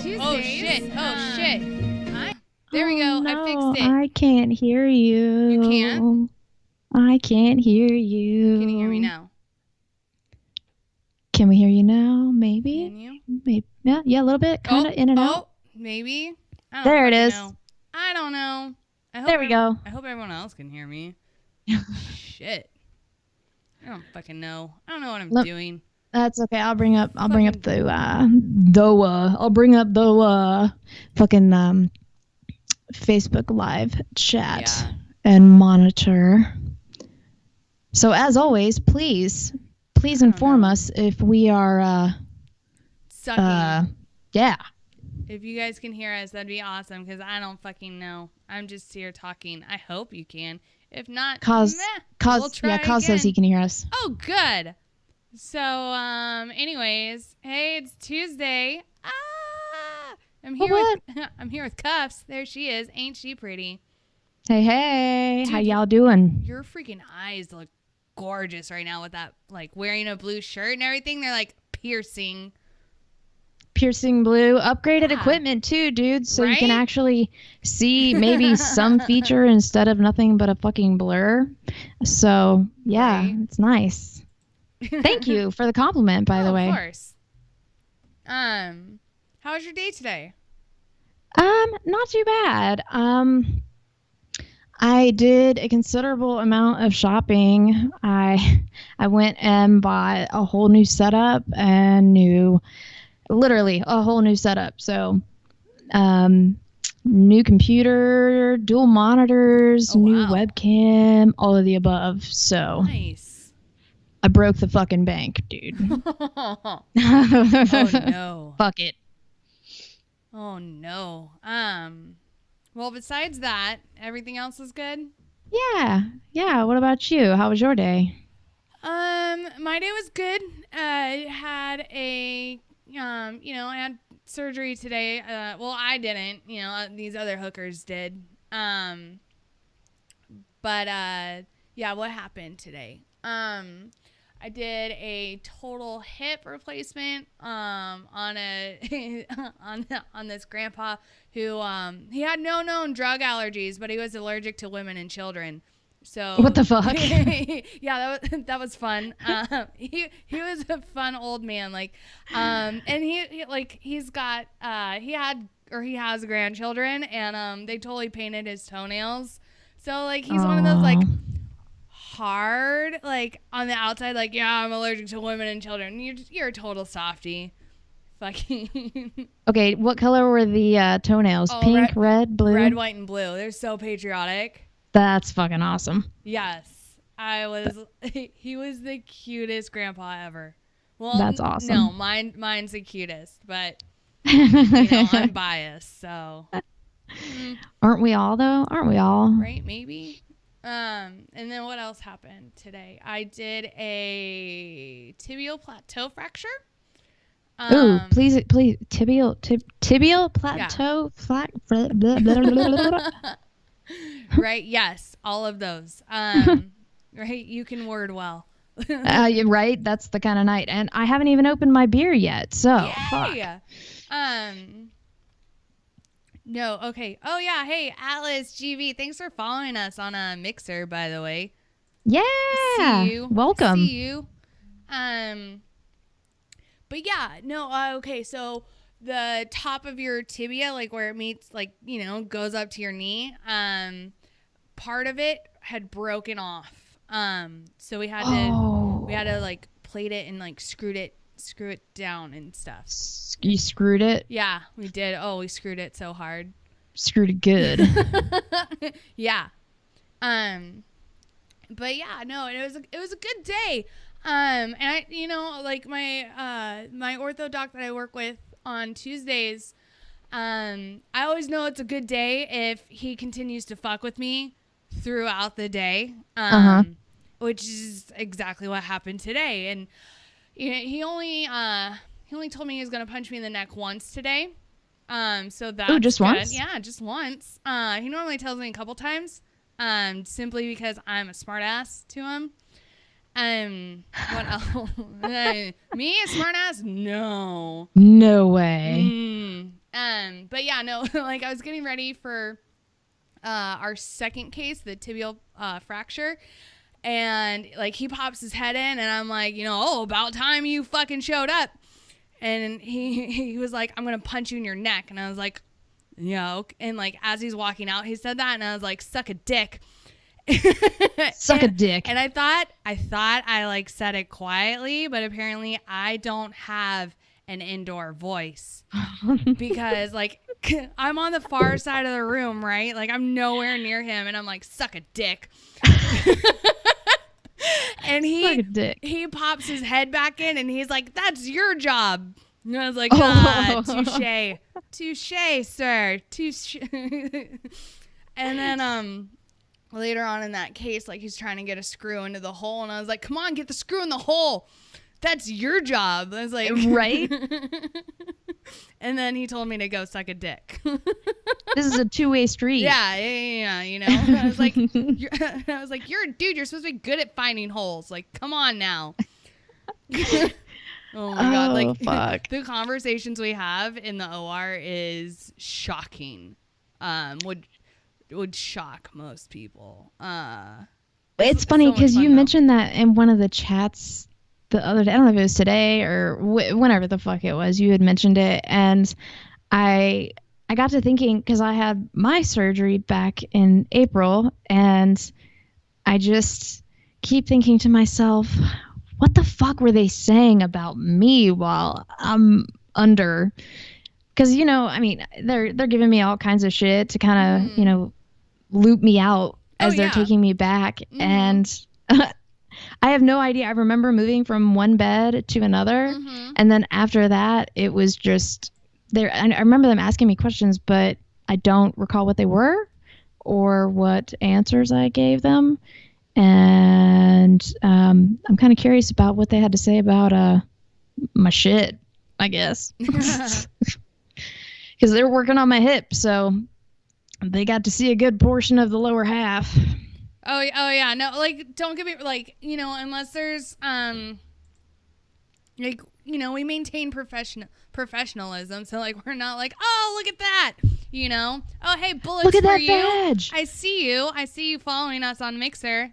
shit. Oh, shit. There we go. No, I fixed it. I can't hear you. You can't? I can't hear you. Can you hear me now? Can we hear you now? Maybe. Can you? Maybe. Yeah, a little bit. Kind of in and out. Maybe. There it is. I don't know. There we go. I hope everyone else can hear me. Shit. I don't fucking know. I don't know what I'm doing. That's okay. I'll bring up the fucking Facebook Live chat and monitor. So as always, please inform us if we are sucking. Yeah. If you guys can hear us, that'd be awesome because I don't fucking know. I'm just here talking. I hope you can. If not, we'll try again. says he can hear us. Oh, good. So, anyways, hey, it's Tuesday. I'm here with Cuffs. There she is. Ain't she pretty? Hey, dude, how y'all doing? Your freaking eyes look gorgeous right now with that, like, wearing a blue shirt and everything. They're, like, piercing blue. Upgraded equipment, too, dude, so you can actually see maybe some feature instead of nothing but a fucking blur. So, yeah, it's nice. Thank you for the compliment, by the way. Of course. How was your day today? Not too bad. I did a considerable amount of shopping. I went and bought a whole new setup and literally a whole new setup. So, new computer, dual monitors, new webcam, all of the above. So nice. I broke the fucking bank, dude. Oh no. Fuck it. Oh no. Well, besides that, everything else is good? Yeah. What about you? How was your day? My day was good. I had I had surgery today. Well, I didn't, these other hookers did. But what happened today? I did a total hip replacement on this grandpa who he had no known drug allergies, but he was allergic to women and children. So what the fuck? Yeah, that was fun. He was a fun old man, and he has grandchildren, and they totally painted his toenails. So he's one of those hard, on the outside, I'm allergic to women and children. You're a total softie. Fucking. Okay, what color were the toenails? Pink, red, blue? Red, white, and blue. They're so patriotic. That's fucking awesome. Yes. He was the cutest grandpa ever. Well, that's awesome. No, mine's the cutest, but I'm biased, so. Aren't we all though? Aren't we all? Right, maybe. And then what else happened today? I did a tibial plateau fracture. Ooh, please, tibial plateau Right, yes, all of those. Right, you can word well. You're right. That's the kind of night, and I haven't even opened my beer yet. So, fuck. No, okay. Oh yeah, hey Atlas GV, thanks for following us on a Mixer, by the way. Yeah. See you. Welcome. See you. But yeah, no. Okay, so the top of your tibia, where it meets, goes up to your knee. Part of it had broken off. So we had to plate it and screw it down and stuff. You screwed it? Yeah, we did. Oh, we screwed it so hard. Screwed it good. Yeah. But yeah, no, it was a good day. And I, my ortho doc that I work with on Tuesdays, I always know it's a good day if he continues to fuck with me throughout the day. Which is exactly what happened today. And he only told me he was going to punch me in the neck once today. So that's just good. Once? Yeah, just once. He normally tells me a couple times, simply because I'm a smart ass to him. What else? Me, a smart ass? No. No way. But yeah, no, like I was getting ready for our second case, the tibial fracture. And like he pops his head in and I'm like, about time you fucking showed up. And he was like, I'm going to punch you in your neck. And I was like, yeah. Okay. And like, as he's walking out, he said that. And I was like, suck a dick. Suck a dick. And I thought I like said it quietly, but apparently I don't have an indoor voice because like I'm on the far side of the room, right? Like I'm nowhere near him and I'm like, suck a dick. And he pops his head back in and he's like, that's your job. And I was like, touche, sir, touche. And then later on in that case, like he's trying to get a screw into the hole and I was like, come on, get the screw in the hole. That's your job. I was like, right. And then he told me to go suck a dick. This is a two-way street. Yeah. I was like, you're a dude. You're supposed to be good at finding holes. Like, come on now. Oh my God. Like, fuck. The conversations we have in the OR is shocking. Would shock most people. It's funny because you mentioned that in one of the chats the other day. I don't know if it was today or whenever the fuck it was. You had mentioned it, and I got to thinking because I had my surgery back in April, and I just keep thinking to myself, what the fuck were they saying about me while I'm under? Because I mean, they're giving me all kinds of shit to kind of loop me out as they're taking me back, and I have no idea. I remember moving from one bed to another, and then after that, it was just there. I remember them asking me questions, but I don't recall what they were or what answers I gave them. And I'm kind of curious about what they had to say about my shit, I guess, because they're working on my hip, so they got to see a good portion of the lower half. Oh yeah, no, like don't get me like unless there's like we maintain professionalism, so like we're not like, oh look at that, oh hey, bullets look at for that you. badge. I see you following us on Mixer.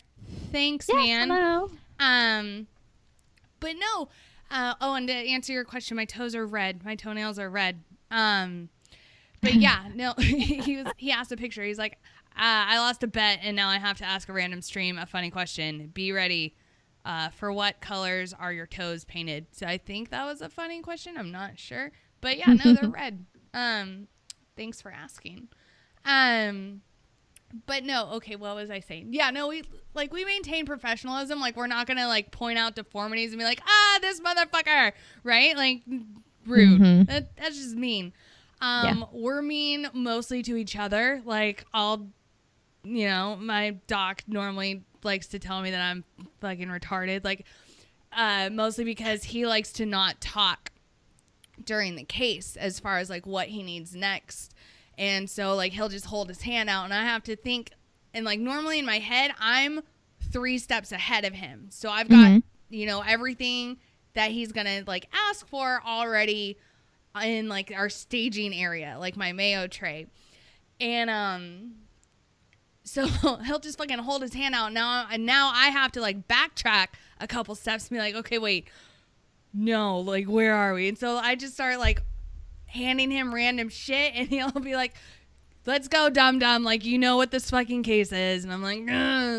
Thanks, yes, man. Hello. But no, and to answer your question, my toes are red. My toenails are red. But yeah, no, he asked a picture. He's like, I lost a bet and now I have to ask a random stream a funny question. Be ready. For what colors are your toes painted? So I think that was a funny question. I'm not sure. But yeah, no, they're red. Thanks for asking. But no, okay, what was I saying? Yeah, no, we maintain professionalism. Like we're not gonna like point out deformities and be like, this motherfucker, right? Like rude. That's just mean. We're mean mostly to each other. Like my doc normally likes to tell me that I'm fucking retarded. Like, mostly because he likes to not talk during the case as far as like what he needs next. And so like he'll just hold his hand out and I have to think, and like normally in my head, I'm 3 steps ahead of him. So I've got, everything that he's going to like ask for already in like our staging area, like my Mayo tray. And, so he'll just fucking hold his hand out now I have to like backtrack a couple steps and be like, okay, wait, no, like where are we? And so I just start like handing him random shit and he'll be like, let's go, dum-dum, like you know what this fucking case is. And I'm like,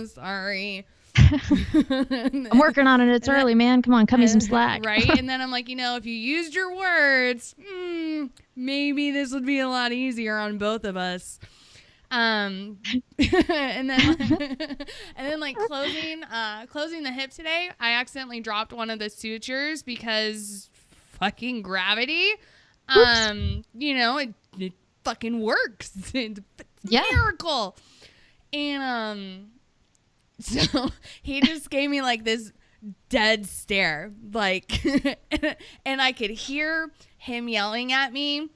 sorry. I'm working on it. It's early, man. Come on, cut me some slack. Right? And then I'm like, if you used your words, maybe this would be a lot easier on both of us. And then like closing the hip today, I accidentally dropped one of the sutures because fucking gravity. It fucking works. It's a miracle. And so he just gave me like this dead stare, like and I could hear him yelling at me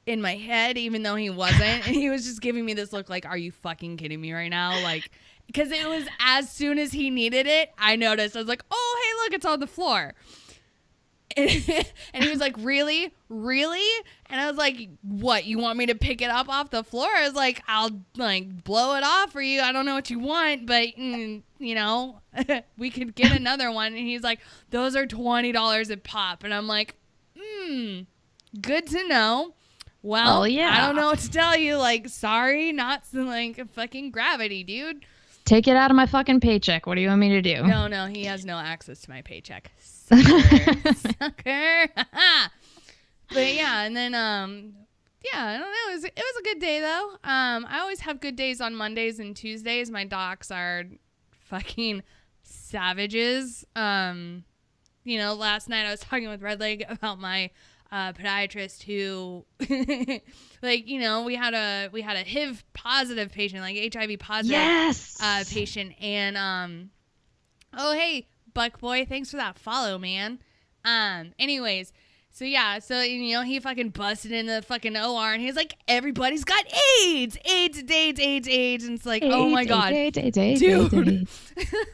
in my head, even though he wasn't, and he was just giving me this look like, are you fucking kidding me right now? Like, because it was as soon as he needed it, I noticed. I was like, oh, hey, look, it's on the floor. And he was like, really? And I was like, what? You want me to pick it up off the floor? I was like, I'll like blow it off for you. I don't know what you want, but we could get another one. And he's like, those are $20 a pop. And I'm like, good to know. Well, yeah. I don't know what to tell you. Like, sorry, not like fucking gravity, dude. Take it out of my fucking paycheck. What do you want me to do? No, he has no access to my paycheck. Sucker. But yeah, and then I don't know. It was a good day though. I always have good days on Mondays and Tuesdays. My docs are fucking savages. Last night I was talking with Red Leg about my podiatrist who we had a HIV positive patient, like HIV positive patient, and oh hey Buck boy, thanks for that follow, man. Anyways, so he fucking busted into the fucking OR and he's like, everybody's got AIDS, and it's like, oh my god, dude,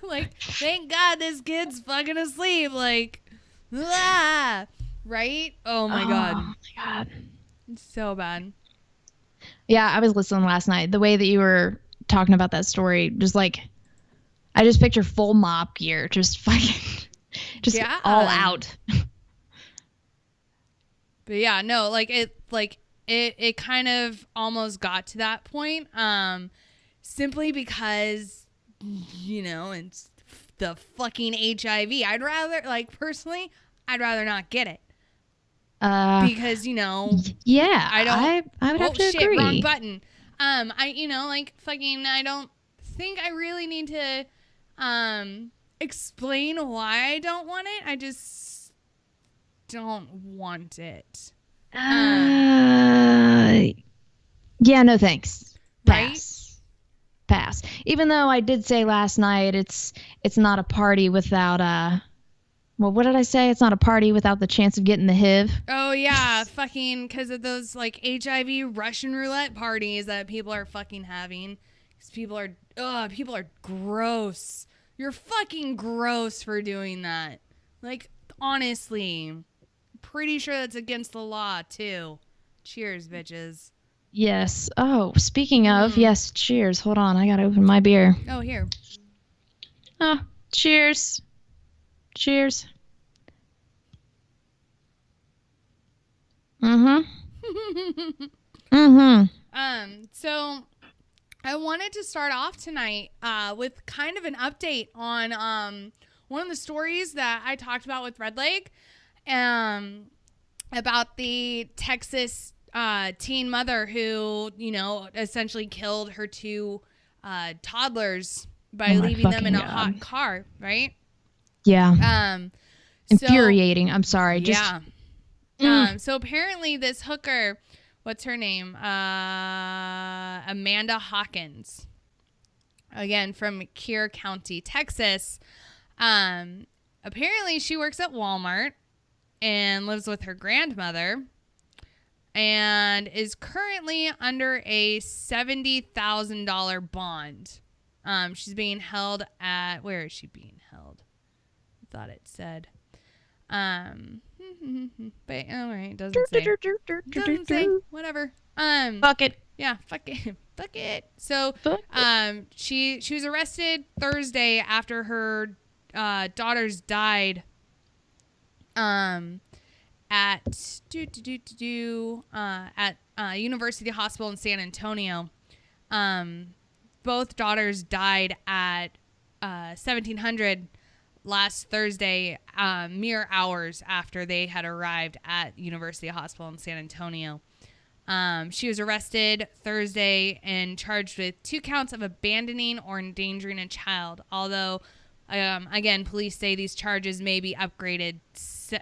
like, thank God this kid's fucking asleep, like, right? Oh my god, it's so bad. Yeah, I was listening last night. The way that you were talking about that story, just like, I just picture full mop gear, just fucking, just all out. But yeah, no, it kind of almost got to that point, simply because, it's the fucking HIV. I'd rather not get it. Because, yeah, I would have to agree. Wrong button. I don't think I really need to explain why I don't want it. I just don't want it. Yeah, no thanks. Pass. Even though I did say last night it's not a party without what did I say? It's not a party without the chance of getting the HIV. Oh yeah, fucking because of those like HIV Russian roulette parties that people are fucking having. Because people are gross. You're fucking gross for doing that. Like, honestly, pretty sure that's against the law too. Cheers, bitches. Yes. Oh, speaking of, yes, cheers. Hold on, I gotta open my beer. Oh, here. Oh, cheers. Cheers. So I wanted to start off tonight with kind of an update on one of the stories that I talked about with Red Leg, about the Texas teen mother who, essentially killed her two toddlers by leaving them in a hot car, right? Yeah. Infuriating. I'm sorry. So apparently this hooker, what's her name? Amanda Hawkins. Again, from Kern County, Texas. Apparently she works at Walmart and lives with her grandmother and is currently under a $70,000 bond. She's being held at, where is she being held? I thought it said. But all right, doesn't say. Whatever. Fuck it. Yeah, fuck it. So, she was arrested Thursday after her daughters died. At University Hospital in San Antonio. Both daughters died at 1700 last Thursday, mere hours after they had arrived at University Hospital in San Antonio. She was arrested Thursday and charged with 2 counts of abandoning or endangering a child, although again, police say these charges may be upgraded,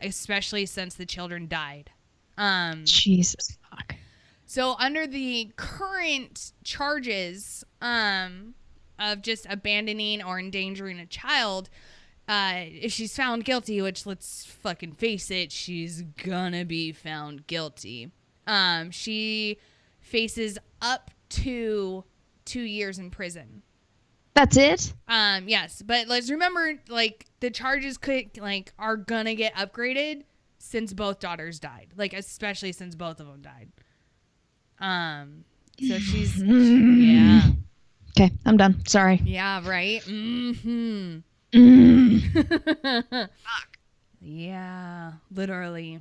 especially since the children died. Jesus fuck. So under the current charges of just abandoning or endangering a child, if she's found guilty, which let's fucking face it, she's gonna be found guilty. She faces up to 2 years in prison. That's it? Yes, but let's remember, like, the charges are gonna get upgraded since both daughters died. Like, especially since both of them died. So she's, yeah. Okay, I'm done. Sorry. Yeah, right? Mm-hmm. Fuck. Yeah, literally.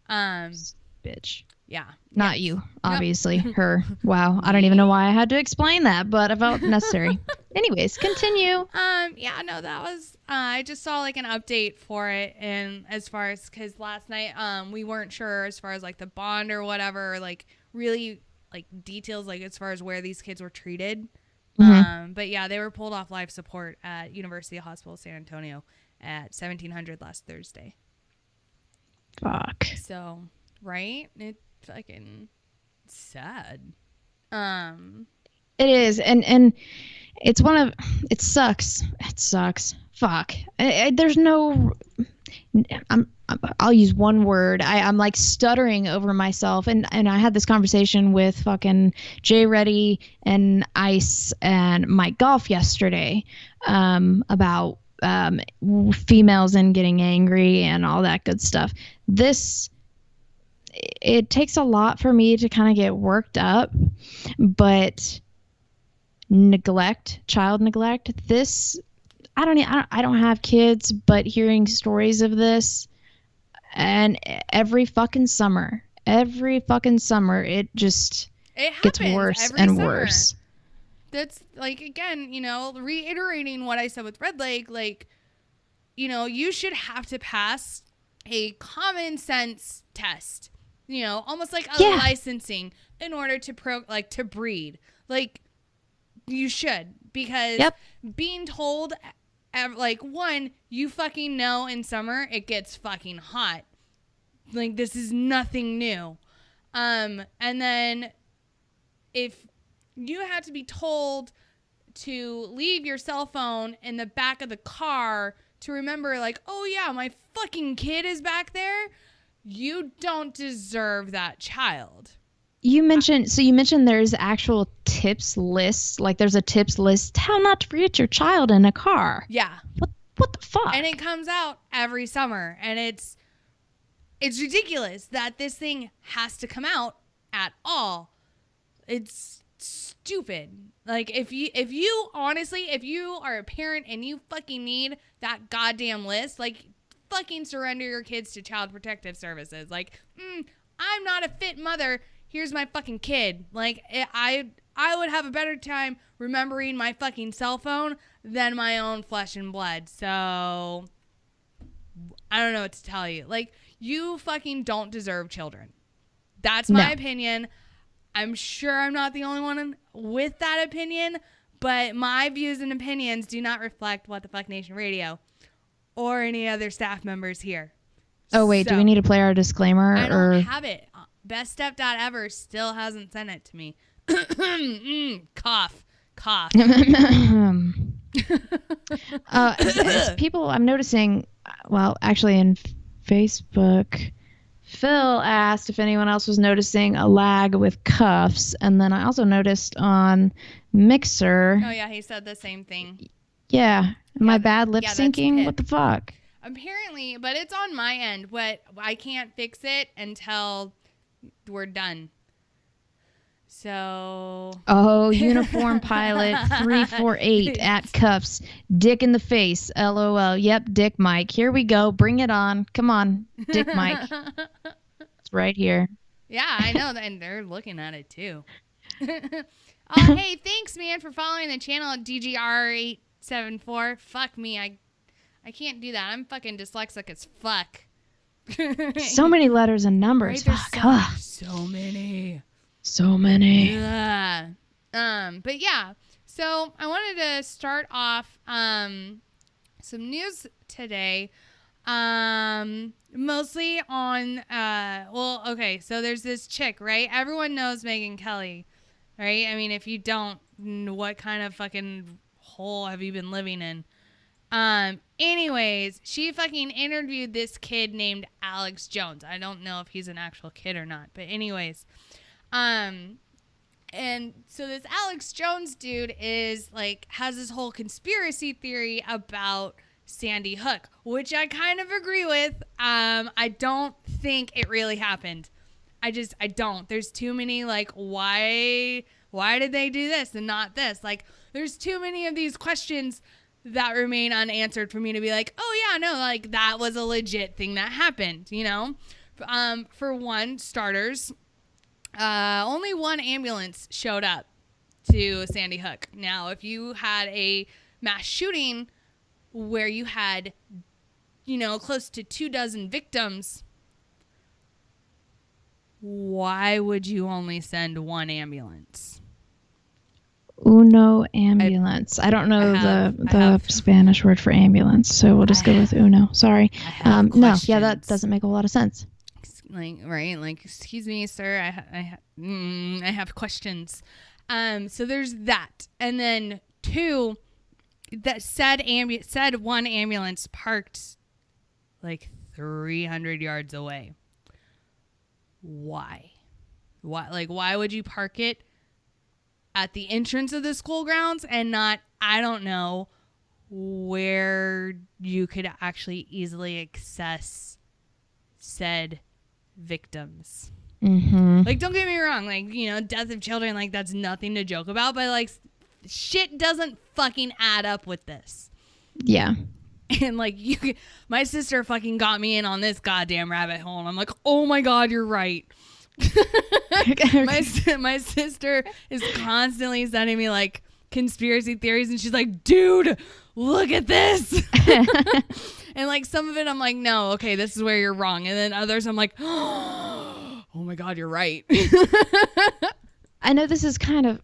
Bitch. Yeah. Not you, obviously. Nope. Her. Wow. I don't even know why I had to explain that, but I felt necessary. Anyways, continue. Yeah, no, that was, I just saw like an update for it. And as far as, cause last night, we weren't sure as far as like the bond or whatever, or, like really like details, like as far as where these kids were treated. Mm-hmm. But yeah, they were pulled off life support at University Hospital San Antonio at 1700 last Thursday. Fuck. So, right? It's fucking sad. It is, and it's one of, it sucks. It sucks. Fuck. There's no, I'll use one word. I'm like stuttering over myself, and I had this conversation with fucking Jay Reddy and Ice and Mike Golf yesterday, about females and getting angry and all that good stuff. It takes a lot for me to kind of get worked up, but child neglect, I don't have kids, but hearing stories of this, and every fucking summer it gets worse and worse. That's like, again, reiterating what I said with Red Lake, like, you should have to pass a common sense test, almost like a licensing in order to breed. Like, you should, because being told, like, one, you fucking know in summer it gets fucking hot. Like, this is nothing new. And then if you have to be told to leave your cell phone in the back of the car to remember, like, oh yeah, my fucking kid is back there, you don't deserve that child. You mentioned there's actual tips lists, like there's a tips list how not to forget your child in a car. Yeah. What the fuck? And it comes out every summer, and it's ridiculous that this thing has to come out at all. It's stupid. Like, if you honestly, if you are a parent and you fucking need that goddamn list, like, fucking surrender your kids to Child Protective Services. Like, I'm not a fit mother. Here's my fucking kid. Like, I would have a better time remembering my fucking cell phone than my own flesh and blood. So, I don't know what to tell you. Like, you fucking don't deserve children. That's my opinion. I'm sure I'm not the only one with that opinion, but my views and opinions do not reflect What the Fuck Nation Radio or any other staff members here. Oh, wait, do we need to play our disclaimer? I don't have it. Beststep.ever still hasn't sent it to me. Cough. People, I'm noticing, well, actually in Facebook, Phil asked if anyone else was noticing a lag with cuffs, and then I also noticed on Mixer. Oh, yeah, he said the same thing. Yeah. Am I bad lip syncing? What the fuck? Apparently, but it's on my end. But I can't fix it until we're done. So. Oh, Uniform Pilot 348 at cuffs. Dick in the face. LOL. Yep, Dick Mike. Here we go. Bring it on. Come on, Dick Mike. It's right here. Yeah, I know. And they're looking at it too. Hey, thanks, man, for following the channel at DGR874. Fuck me. I can't do that. I'm fucking dyslexic as fuck. So many letters and numbers. Right, fuck. So many. Yeah. But yeah. So I wanted to start off some news today. Mostly on okay, so there's this chick, right? Everyone knows Megyn Kelly, right? I mean, if you don't, what kind of fucking hole have you been living in? Anyways, she fucking interviewed this kid named Alex Jones. I don't know if he's an actual kid or not, but anyways, And so this Alex Jones dude is like, has this whole conspiracy theory about Sandy Hook, which I kind of agree with. I don't think it really happened. I don't. There's too many, like, why did they do this and not this? Like, there's too many of these questions that remain unanswered for me to be like, oh yeah, no, like that was a legit thing that happened, you know? For one, starters, only one ambulance showed up to Sandy Hook. Now, if you had a mass shooting where you had, you know, close to 24 victims, why would you only send one ambulance? Uno ambulance. I don't know the Spanish word for ambulance, so we'll just go with uno. Sorry. No, yeah, that doesn't make a lot of sense. Like, right? Like, excuse me, sir. I have questions. So there's that, and then two, that said one ambulance parked like 300 yards away. Why? Why would you park it at the entrance of the school grounds and not, I don't know, where you could actually easily access said victims? Mm-hmm. Like, don't get me wrong, like, you know, death of children, like, that's nothing to joke about, but like, shit doesn't fucking add up with this. Yeah. And like, my sister fucking got me in on this goddamn rabbit hole, and I'm like, oh my god, you're right. My sister is constantly sending me like conspiracy theories, and she's like, dude, look at this. And like, some of it I'm like, no, okay, this is where you're wrong, and then others I'm like, oh my god, you're right. I know this is kind of,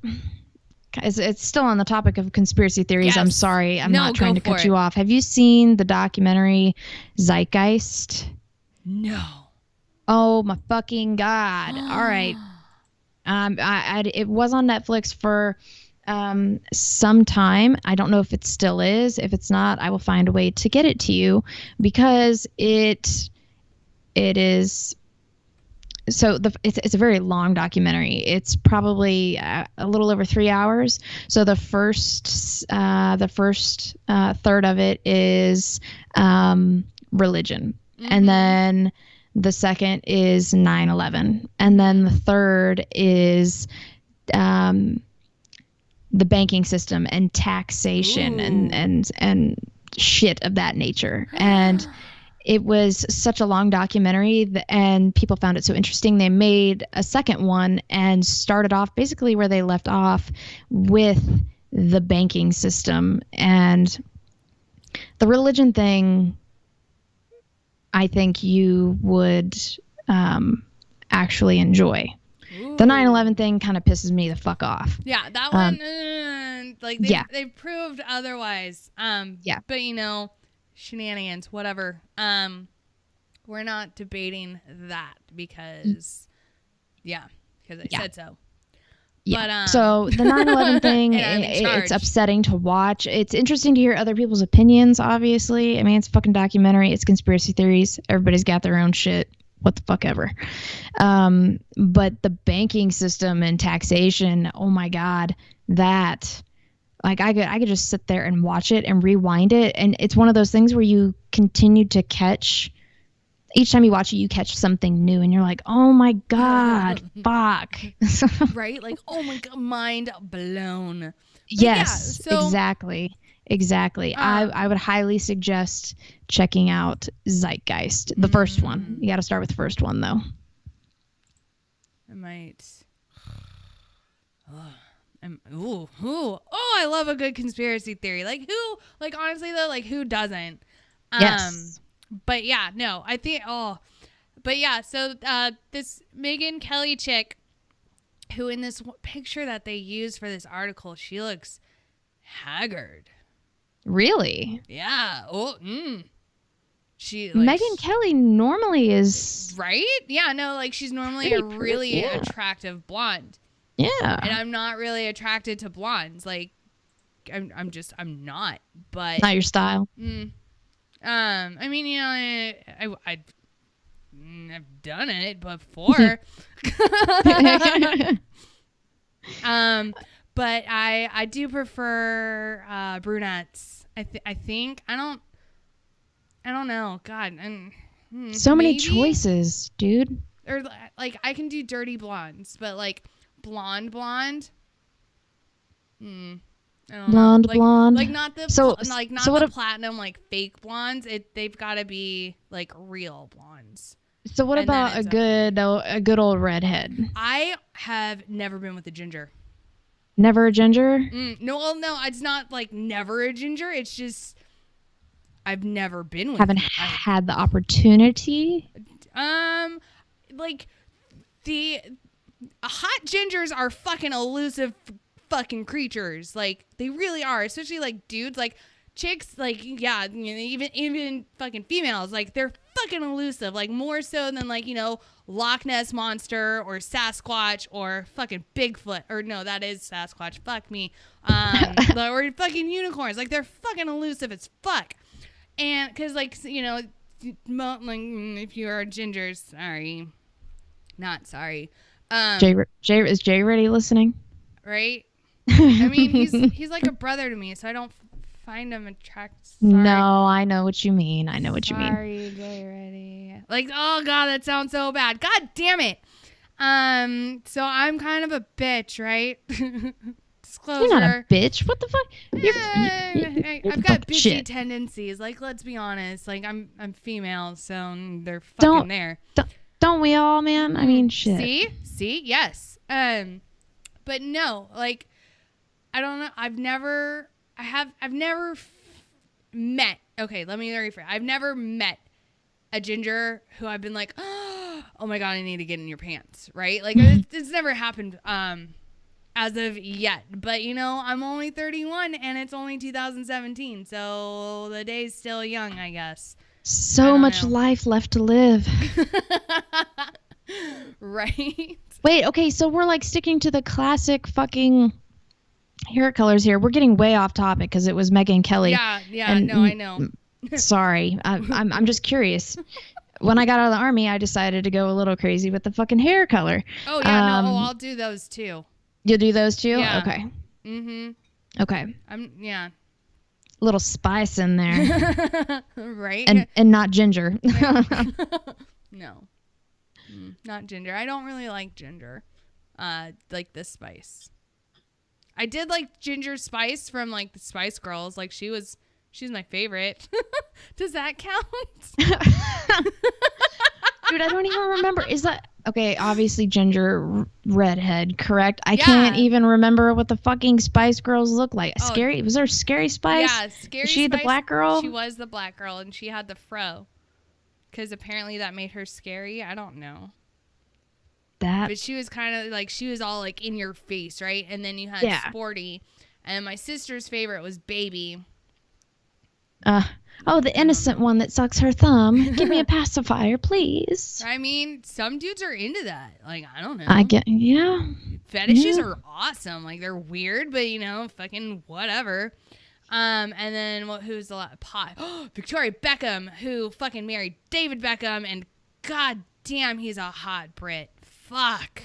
it's still on the topic of conspiracy theories. Yes. I'm sorry, I'm not trying to cut you off. Have you seen the documentary Zeitgeist? No. Oh my fucking god! All right, it was on Netflix for some time. I don't know if it still is. If it's not, I will find a way to get it to you, because it is. So it's a very long documentary. It's probably a little over 3 hours. So the first third of it is religion, and then the second is 9/11, and then the third is the banking system and taxation and shit of that nature. And it was such a long documentary, and people found it so interesting. They made a second one and started off basically where they left off with the banking system. And the religion thing, I think you would actually enjoy. Ooh. The 9/11 thing kind of pisses me the fuck off. Yeah, that one, like they've proved otherwise. Yeah. But you know, shenanigans, whatever. We're not debating that because I said so. Yeah. But, so the 9/11 thing, it's upsetting to watch. It's interesting to hear other people's opinions, obviously. I mean, it's a fucking documentary. It's conspiracy theories. Everybody's got their own shit. What the fuck ever. But the banking system and taxation, oh my God, that, like, I could just sit there and watch it and rewind it. And it's one of those things where you continue to catch, each time you watch it, you catch something new, and you're like, oh my God, fuck. Right? Like, oh my God, mind blown. But yes, exactly. I would highly suggest checking out Zeitgeist, the first one. You got to start with the first one, though. I might. I love a good conspiracy theory. Like, honestly though, like, who doesn't? Yes. But yeah, no, I think, so this Megyn Kelly chick, who in this picture that they used for this article, she looks haggard. Really? Yeah. She, like, Megyn Kelly normally is. Right? Yeah, no, like, she's normally a really attractive blonde. Yeah. And I'm not really attracted to blondes. Like, I'm not, but. Not your style. I mean, you know, I've done it before. But I do prefer brunettes. I think I don't know. God, so many maybe, choices, dude. or like I can do dirty blondes, but like blonde. I don't know. Blonde. Like not the So not so the what? platinum like fake blondes. They've got to be like real blondes. So what And then about it's okay. a good old redhead? I have never been with a ginger. Never a ginger? No, well, no, it's not like never a ginger. It's just I've never been with. Haven't had the opportunity. Like the hot gingers are fucking elusive fucking creatures. Like they really are, especially like dudes, like chicks, like yeah, you know, even fucking females, like they're fucking elusive, like more so than like, you know, Loch Ness monster or Sasquatch or fucking Bigfoot, or no, that is Sasquatch, fuck me, or fucking unicorns. Like they're fucking elusive as fuck. And because like, you know, like if you are gingers, sorry, not sorry. Is Jay ready listening? Right? I mean, he's like a brother to me, so I don't find him attractive. No, I know what you mean. Sorry, Jay Ready. Like, oh god, that sounds so bad. God damn it. So I'm kind of a bitch, right? Disclosure. You're not a bitch. What the fuck? I've got bitchy tendencies. Like, let's be honest. Like, I'm female, so they're fucking there. Don't we all, man? I mean, shit. See, yes. But no, like, I don't know. I've never met. Okay, let me rephrase. I've never met a ginger who I've been like, oh my god, I need to get in your pants, right? Like, it's never happened. As of yet, but you know, I'm only 31 and it's only 2017, so the day's still young, I guess. So much life left to live. Right? Wait, okay, so we're like sticking to the classic fucking hair colors here. We're getting way off topic because it was Megyn Kelly. Yeah, no, I know. Sorry, I'm just curious. When I got out of the army, I decided to go a little crazy with the fucking hair color. Oh yeah, no, I'll do those too. You'll do those too? Yeah. Okay. Okay. Yeah. Little spice in there. Right? And not ginger. No. Not ginger. I don't really like ginger. Like the spice. I did like Ginger Spice from like the Spice Girls. Like she's my favorite. Does that count? Dude, I don't even remember. Is that okay? Obviously, ginger redhead, correct? I can't even remember what the fucking Spice Girls look like. Scary? Was there Scary Spice? Yeah, Scary. Was she Spice, the black girl? She was the black girl, and she had the fro, because apparently that made her scary. I don't know. But she was kind of like, she was all like in your face, right? And then you had Sporty, and my sister's favorite was Baby. Oh, the innocent one that sucks her thumb. Give me a pacifier, please. I mean, some dudes are into that. Like, I don't know. Fetishes are awesome. Like, they're weird, but, you know, fucking whatever. And then, who's the last? Victoria Beckham, who fucking married David Beckham, and god damn, he's a hot Brit. Fuck.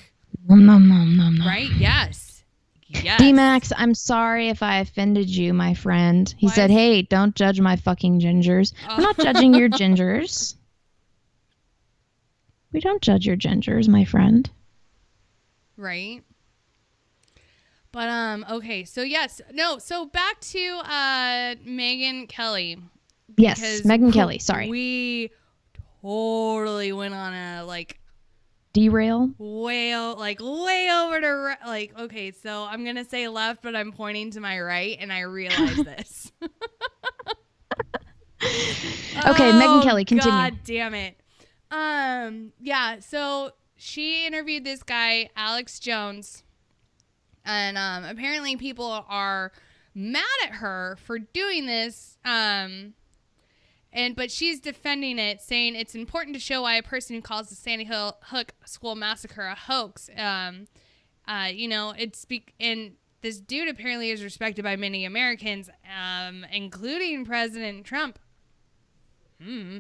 Right? Yes. Yes. D-Max, I'm sorry if I offended you, my friend. He said, hey, don't judge my fucking gingers. I'm not judging your gingers. We don't judge your gingers, my friend. Right. But, okay. So, yes. No, so back to Megyn Kelly. Yes, Megyn Kelly. Sorry. We totally went on a, like... derail way over to like, okay, so I'm gonna say left, but I'm pointing to my right, and I realize this. Okay, Megyn Kelly, continue. God damn it. Yeah, so she interviewed this guy, Alex Jones, and apparently people are mad at her for doing this. But she's defending it, saying it's important to show why a person who calls the Sandy Hook school massacre a hoax, you know, and this dude apparently is respected by many Americans, including President Trump. Yeah,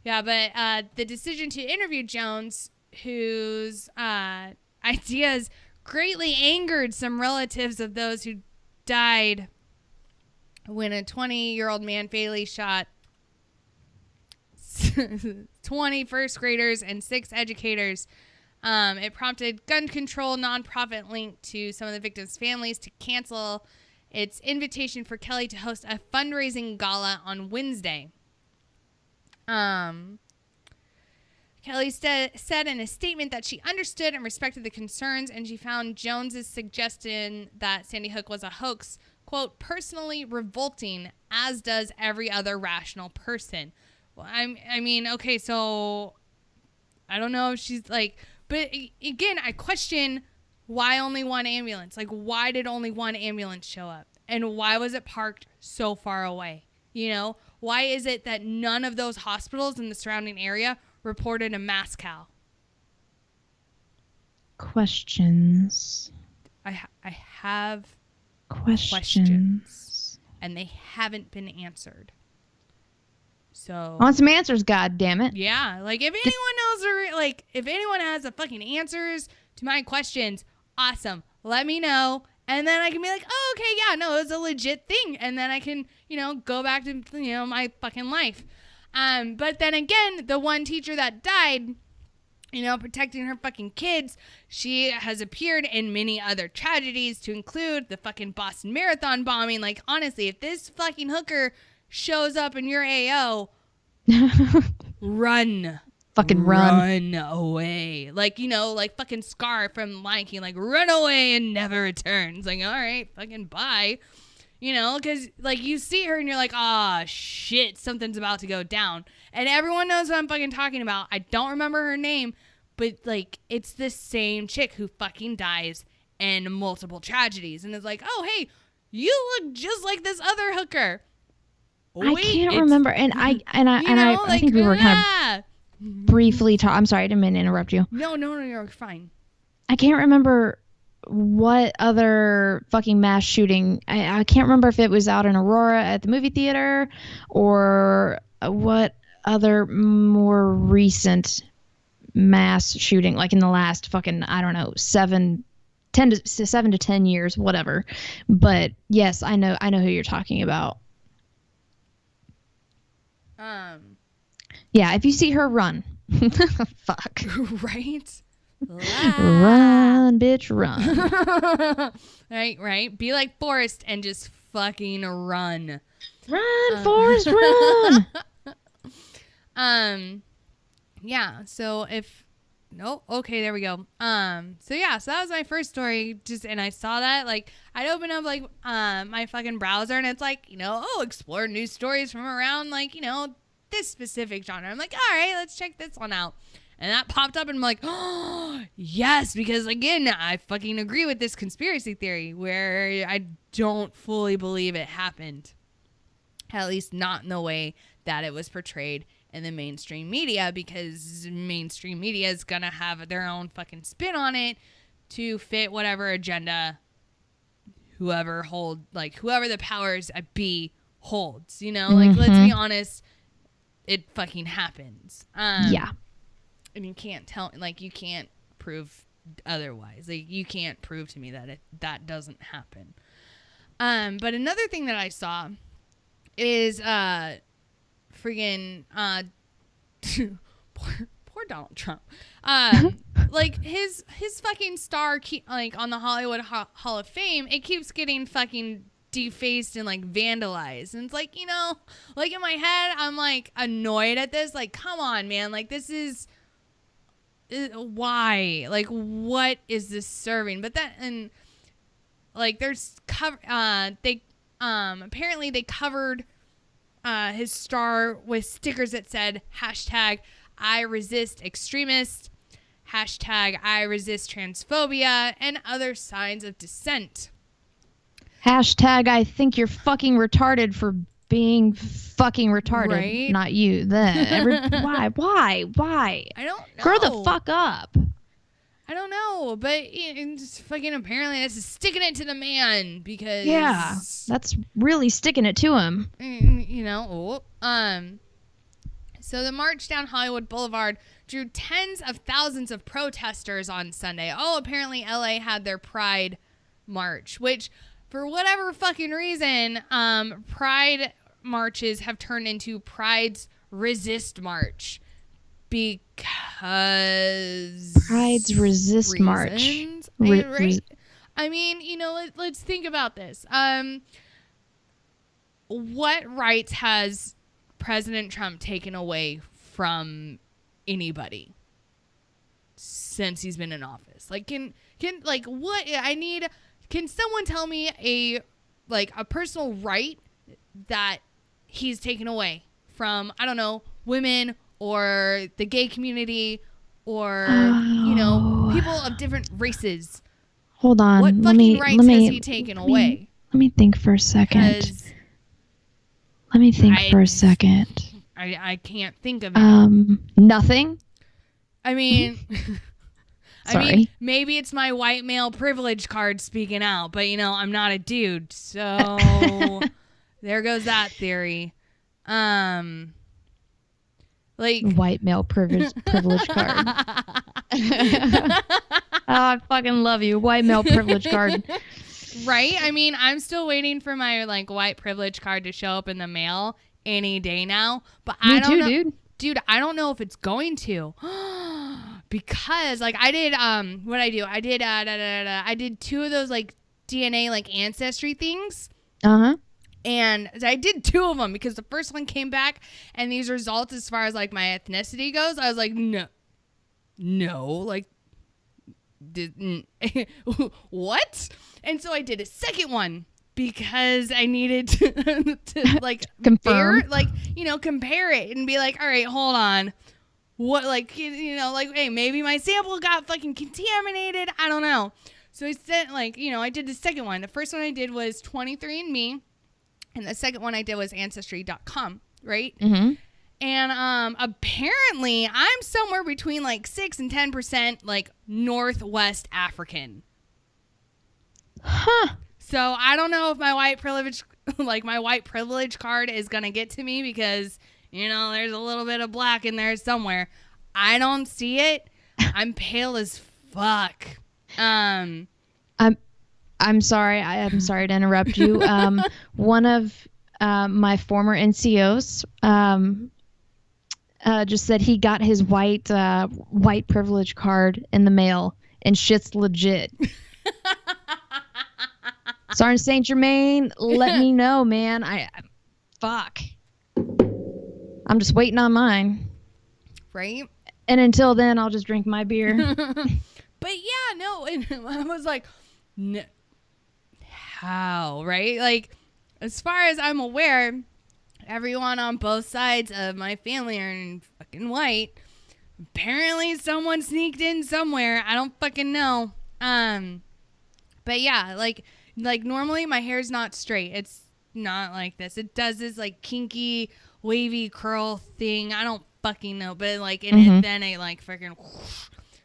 but the decision to interview Jones, who's ideas greatly angered some relatives of those who died when a 20-year-old man fatally shot 20 first graders and 6 educators. It prompted gun control nonprofit linked to some of the victims' families to cancel its invitation for Kelly to host a fundraising gala on Wednesday. Kelly said in a statement that she understood and respected the concerns, and she found Jones's suggestion that Sandy Hook was a hoax, quote, personally revolting, as does every other rational person. Well, I mean, okay, so I don't know if she's like, but again, I question why only one ambulance? Like, why did only one ambulance show up? And why was it parked so far away? You know, why is it that none of those hospitals in the surrounding area reported a mass cow? Questions. I have questions, and they haven't been answered. So I want some answers, God damn it. Yeah, like if anyone knows, or like if anyone has the fucking answers to my questions, awesome. Let me know, and then I can be like, oh, okay, yeah, no, it's a legit thing, and then I can, you know, go back to, you know, my fucking life. But then again, the one teacher that died, you know, protecting her fucking kids, she has appeared in many other tragedies, to include the fucking Boston Marathon bombing. Like, honestly, if this fucking hooker shows up in your AO, run. Fucking run away. Like, you know, like fucking Scar from Lion King, like, run away and never returns. Like, all right, fucking bye. You know, because, like, you see her and you're like, ah, shit, something's about to go down. And everyone knows what I'm fucking talking about. I don't remember her name, but, like, it's the same chick who fucking dies in multiple tragedies. And it's like, oh, hey, you look just like this other hooker. I can't remember, and I think we were kind of briefly talking. I'm sorry, I didn't mean to interrupt you. No, you're fine. I can't remember what other fucking mass shooting. I can't remember if it was out in Aurora at the movie theater, or what other more recent mass shooting, like in the last fucking, I don't know, 7 to 10 years, whatever. But yes, I know who you're talking about. Yeah, if you see her, run. Fuck. Right? Run, bitch, run. Right. Be like Forrest and just fucking run. Run, Forrest, run. Yeah, so okay, there we go. So that was my first story, and I saw that, like, I'd open up, like, my fucking browser, and it's like, you know, explore news stories from around, like, you know, this specific genre. I'm like, all right, let's check this one out. And that popped up, and I'm like, oh, yes, because, again, I fucking agree with this conspiracy theory, where I don't fully believe it happened. At least not in the way that it was portrayed in the mainstream media, because mainstream media is gonna have their own fucking spin on it to fit whatever agenda whoever the powers that be holds, you know? Like, let's be honest, it fucking happens. Yeah. And you can't you can't prove otherwise. Like, you can't prove to me that that doesn't happen. But another thing that I saw is friggin' poor Donald Trump. Like, his fucking star on the Hollywood Hall of Fame, it keeps getting fucking defaced and, like, vandalized. And it's like, you know, like, in my head, I'm, like, annoyed at this. Like, come on, man. Like, this is why? Like, what is this serving? But that, and, like, there's apparently they covered his star with stickers that said #I resist extremists, #I resist transphobia, and other signs of dissent. #I think you're fucking retarded for being fucking retarded. Right? Not you. Why? I don't know. Grow the fuck up. I don't know, but it's fucking apparently this is sticking it to the man, because that's really sticking it to him. You know. So the march down Hollywood Boulevard drew tens of thousands of protesters on Sunday. Oh, apparently LA had their Pride March, which for whatever fucking reason, Pride marches have turned into Pride's Resist March. Because Pride's Resist March. I mean, you know, let's think about this. What rights has President Trump taken away from anybody since he's been in office? Like, can someone tell me a personal right that he's taken away from, I don't know, women or the gay community or, you know, people of different races? Hold on. What fucking rights has he taken away? Let me think for a second. I can't think of it. Nothing. I mean, Sorry. Maybe it's my white male privilege card speaking out, but you know, I'm not a dude, so there goes that theory. Like white male privilege card. I fucking love you, white male privilege card. Right? I mean, I'm still waiting for my like white privilege card to show up in the mail any day now, but Me too, dude. Dude, I don't know if it's going to. Because like I did what I do. I did 2 of those like DNA like ancestry things. Uh-huh. And I did 2 of them because the first one came back and these results as far as like my ethnicity goes, I was like, no, like what? And so I did a second one because I needed to like confirm, compare it and be like, all right, hold on. What, like, you know, like, hey, maybe my sample got fucking contaminated. I don't know. So I said, like, you know, I did the second one. The first one I did was 23andMe. And the second one I did was Ancestry.com, right? Mm-hmm. And apparently I'm somewhere between like 6 and 10% like Northwest African. Huh. So I don't know if my white privilege card is going to get to me because, you know, there's a little bit of black in there somewhere. I don't see it. I'm pale as fuck. I'm sorry. I'm sorry to interrupt you. One of my former NCOs just said he got his white privilege card in the mail, and shit's legit. Sergeant Saint Germain, let me know, man. Fuck. I'm just waiting on mine. Right? And until then, I'll just drink my beer. But yeah, no. And I was like, no. How, right? Like, as far as I'm aware, everyone on both sides of my family are in fucking white. Apparently someone sneaked in somewhere. I don't fucking know. But yeah, like normally my hair's not straight. It's not like this. It does this like kinky, wavy curl thing. I don't fucking know. But like, and then it like freaking.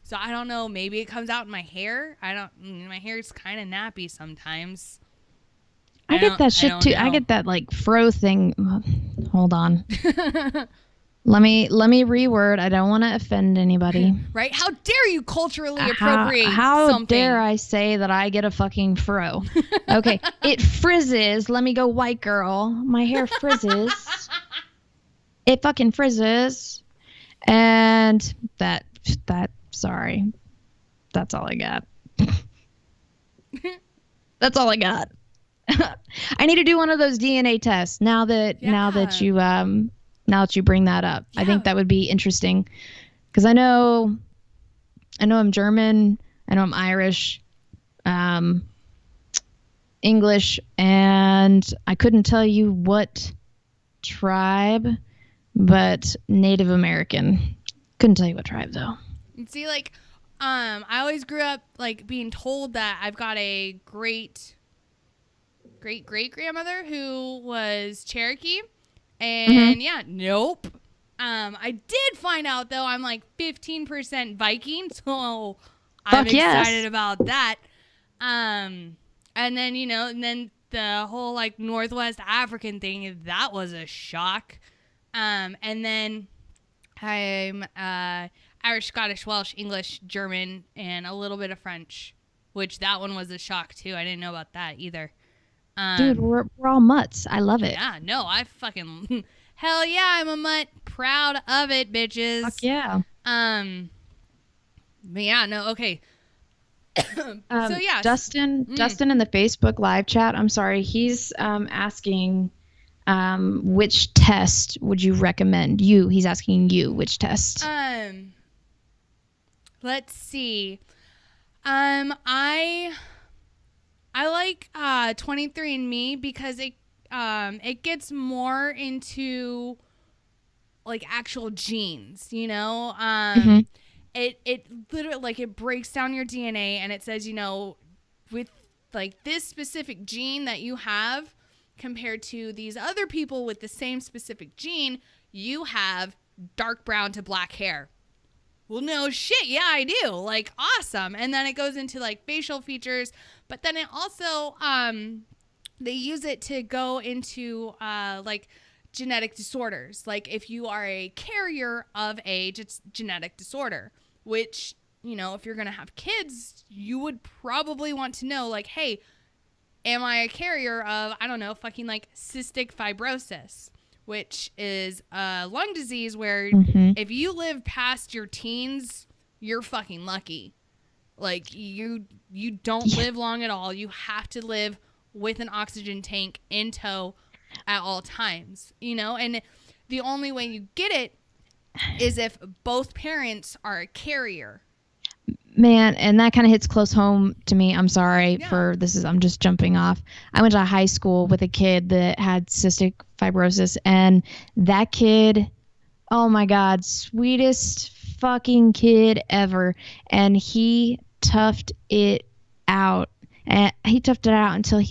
So I don't know. Maybe it comes out in my hair. My hair's kind of nappy sometimes. I get that shit too. I get that like fro thing. Hold on. Let me reword. I don't want to offend anybody. Right? How dare you culturally appropriate how something? Dare I say that I get a fucking fro? Okay. It frizzes. Let me go white girl. My hair frizzes. It fucking frizzes. And sorry. That's all I got. That's all I got. I need to do one of those DNA tests now that you bring that up. Yeah. I think that would be interesting because I know I'm German, I know I'm Irish, English, and I couldn't tell you what tribe, but Native American. Couldn't tell you what tribe though. See, like, I always grew up like being told that I've got a great grandmother who was Cherokee, and yeah, nope. I did find out though I'm like 15% Viking, so I'm excited about that. And then and then the whole like Northwest African thing, that was a shock. And then I'm Irish, Scottish, Welsh, English, German, and a little bit of French, which that one was a shock too. I didn't know about that either. Dude, we're all mutts. I love it. Yeah, no, I fucking hell yeah, I'm a mutt. Proud of it, bitches. Fuck yeah. But yeah, no, okay. So yeah, Dustin in the Facebook live chat. I'm sorry, he's asking, which test would you recommend? He's asking you which test. Let's see. I like 23andMe because it gets more into like actual genes, you know. It literally, like, it breaks down your DNA and it says, you know, with like this specific gene that you have compared to these other people with the same specific gene, you have dark brown to black hair. Well, no shit. Yeah, I do. Like, awesome. And then it goes into like facial features, but then it also, they use it to go into, like genetic disorders. Like if you are a carrier of a genetic disorder, which, you know, if you're going to have kids, you would probably want to know, like, hey, am I a carrier of, I don't know, fucking like cystic fibrosis, which is a lung disease where if you live past your teens, you're fucking lucky. Like you don't live long at all. You have to live with an oxygen tank in tow at all times, you know? And the only way you get it is if both parents are a carrier. Man, and that kind of hits close home to me. I'm sorry for this. I'm just jumping off. I went to high school with a kid that had cystic fibrosis, and that kid, oh my God, sweetest fucking kid ever. And he toughed it out. And he toughed it out until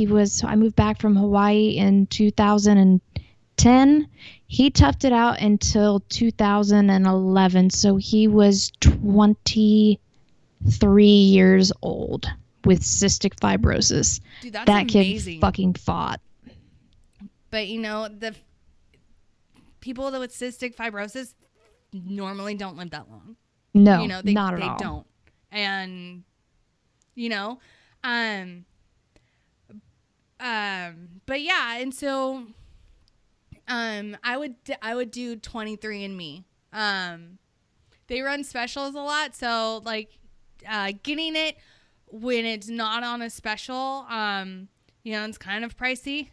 I moved back from Hawaii in 2010. He toughed it out until 2011. So he was 23 years old with cystic fibrosis. Dude, that's that amazing. Kid fucking fought. But you know, the people that with cystic fibrosis normally don't live that long. No, you know, not at all. They don't. And you know, but yeah, and so I would do 23andMe. They run specials a lot, so like getting it when it's not on a special, you know, it's kind of pricey.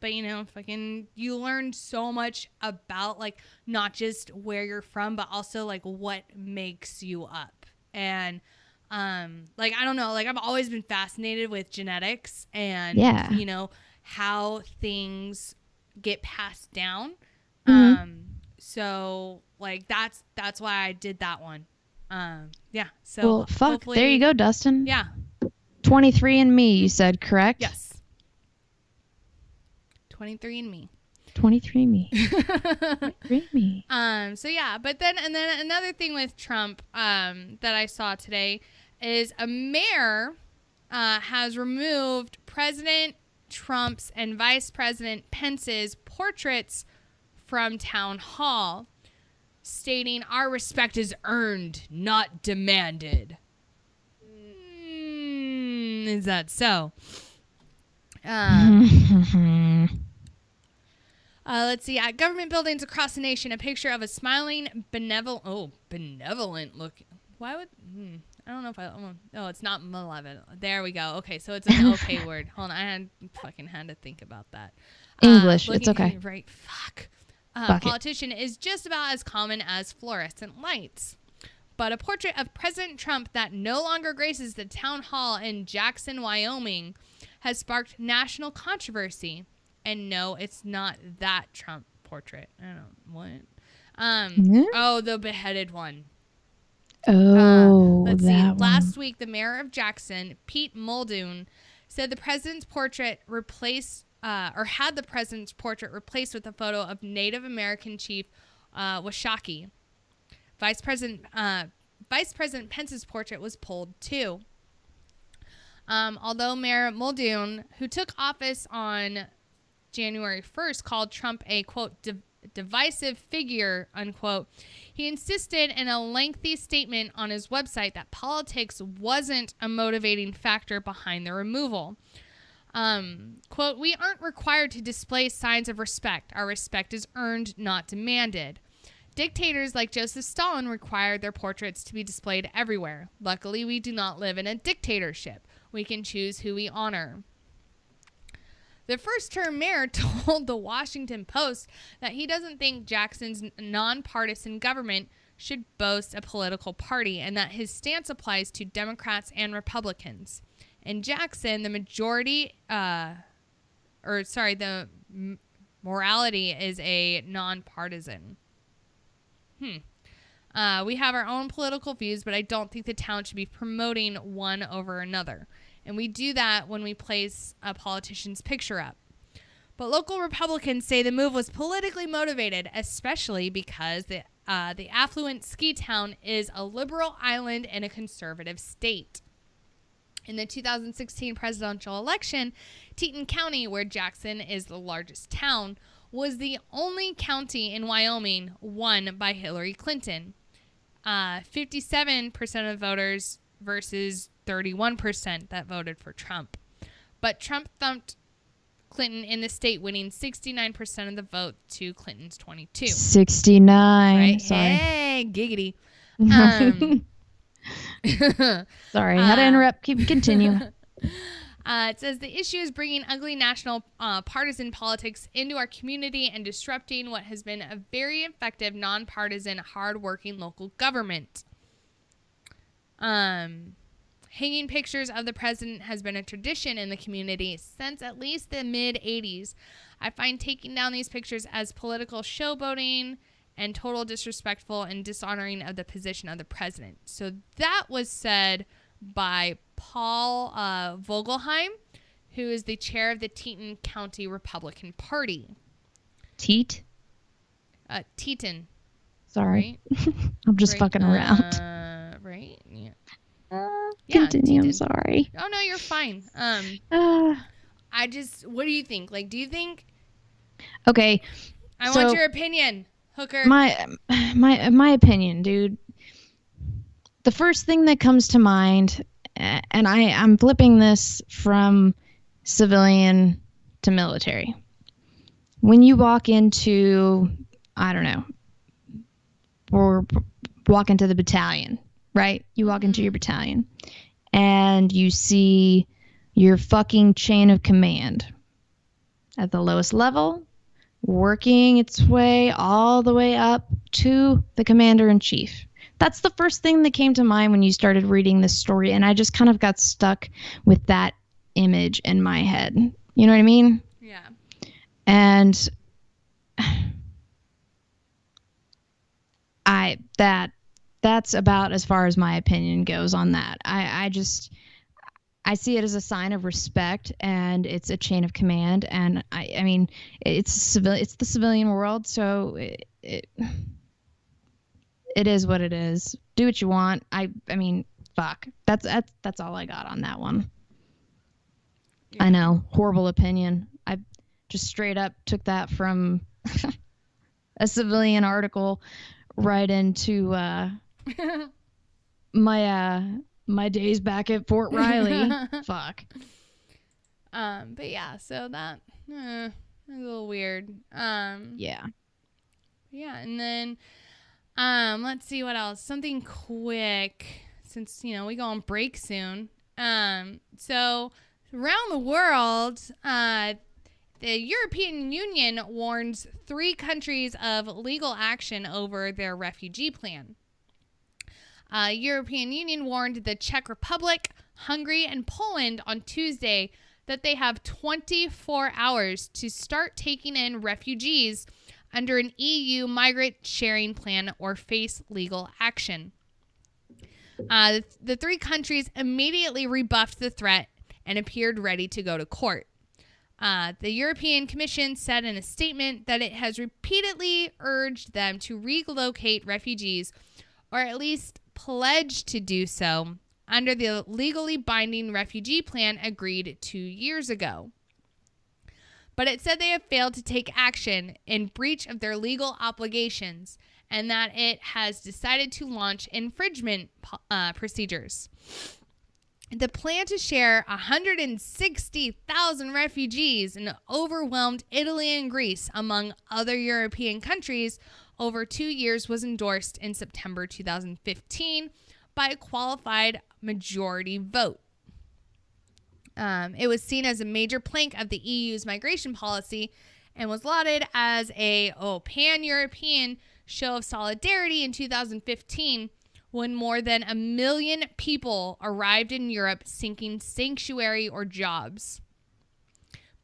But you know, fucking you learn so much about like not just where you're from, but also like what makes you up. And like I don't know, like I've always been fascinated with genetics and you know how things get passed down. So like that's why I did that one. Yeah. So well, fuck. There you go, Dustin. Yeah. 23andMe, you said, correct? Yes. 23andMe. 23andMe. 23andMe. So yeah, but then another thing with Trump that I saw today is a mayor has removed President Trump's and Vice President Pence's portraits from Town Hall, stating our respect is earned, not demanded. Is that so? Let's see. At government buildings across the nation, a picture of a smiling, benevolent looking. Why would? I don't know if oh, it's not malevolent. There we go. Okay, so it's an okay word. Hold on, I had to think about that. English, it's okay. Right. Fuck. Politician is just about as common as fluorescent lights. But a portrait of President Trump that no longer graces the town hall in Jackson, Wyoming, has sparked national controversy. And no, it's not that Trump portrait. I don't what. Oh, the beheaded one. Let's see. Last week, the mayor of Jackson, Pete Muldoon, said the president's portrait had the president's portrait replaced with a photo of Native American chief Washakie. Vice President Pence's portrait was pulled too. Although Mayor Muldoon, who took office on January 1st, called Trump a, quote, divisive figure, unquote, he insisted in a lengthy statement on his website that politics wasn't a motivating factor behind the removal. Quote, we aren't required to display signs of respect. Our respect is earned, not demanded. Dictators like Joseph Stalin required their portraits to be displayed everywhere. Luckily, we do not live in a dictatorship. We can choose who we honor. The first-term mayor told the Washington Post that he doesn't think Jackson's nonpartisan government should boast a political party and that his stance applies to Democrats and Republicans. In Jackson, the morality is a nonpartisan. We have our own political views, but I don't think the town should be promoting one over another. And we do that when we place a politician's picture up. But local Republicans say the move was politically motivated, especially because the affluent ski town is a liberal island in a conservative state. In the 2016 presidential election, Teton County, where Jackson is the largest town, was the only county in Wyoming won by Hillary Clinton. 57% of voters versus 31% that voted for Trump. But Trump thumped Clinton in the state, winning 69% of the vote to Clinton's 22. 69. Right? Sorry. Hey, giggity. Sorry, had to interrupt. Continue. It says the issue is bringing ugly national partisan politics into our community and disrupting what has been a very effective, nonpartisan, hardworking local government. Hanging pictures of the president has been a tradition in the community since at least the mid-'80s. I find taking down these pictures as political showboating and total disrespectful and dishonoring of the position of the president. So that was said by Paul Vogelheim, who is the chair of the Teton County Republican Party. Teton. Sorry. Right? I'm just fucking around. Right? Yeah. Continue. I'm sorry. Oh, no, you're fine. What do you think? Like, do you think... Okay. I want your opinion, Hooker. My opinion, dude. The first thing that comes to mind, and I'm flipping this from civilian to military. When you walk into, I don't know, or walk into the battalion, right? You walk into your battalion and you see your fucking chain of command at the lowest level, working its way all the way up to the commander-in-chief. That's the first thing that came to mind when you started reading this story, and I just kind of got stuck with that image in my head. You know what I mean? Yeah. And that's about as far as my opinion goes on that. I see it as a sign of respect, and it's a chain of command, and I mean it's the civilian world, so it is what it is. Do what you want. I mean, fuck. That's all I got on that one. Yeah. I know, horrible opinion. I just straight up took that from a civilian article right into my days back at Fort Riley. Fuck. But yeah, so that a little weird. Yeah. Yeah, and then let's see what else. Something quick, since we go on break soon. So around the world, the European Union warns 3 countries of legal action over their refugee plan. European Union warned the Czech Republic, Hungary, and Poland on Tuesday that they have 24 hours to start taking in refugees under an EU migrant sharing plan or face legal action. The 3 countries immediately rebuffed the threat and appeared ready to go to court. The European Commission said in a statement that it has repeatedly urged them to relocate refugees, or at least pledge to do so, under the legally binding refugee plan agreed 2 years ago. But it said they have failed to take action in breach of their legal obligations and that it has decided to launch infringement procedures. The plan to share 160,000 refugees in overwhelmed Italy and Greece, among other European countries, over 2 years was endorsed in September 2015 by a qualified majority vote. It was seen as a major plank of the EU's migration policy and was lauded as a pan-European show of solidarity in 2015 when more than 1 million people arrived in Europe seeking sanctuary or jobs.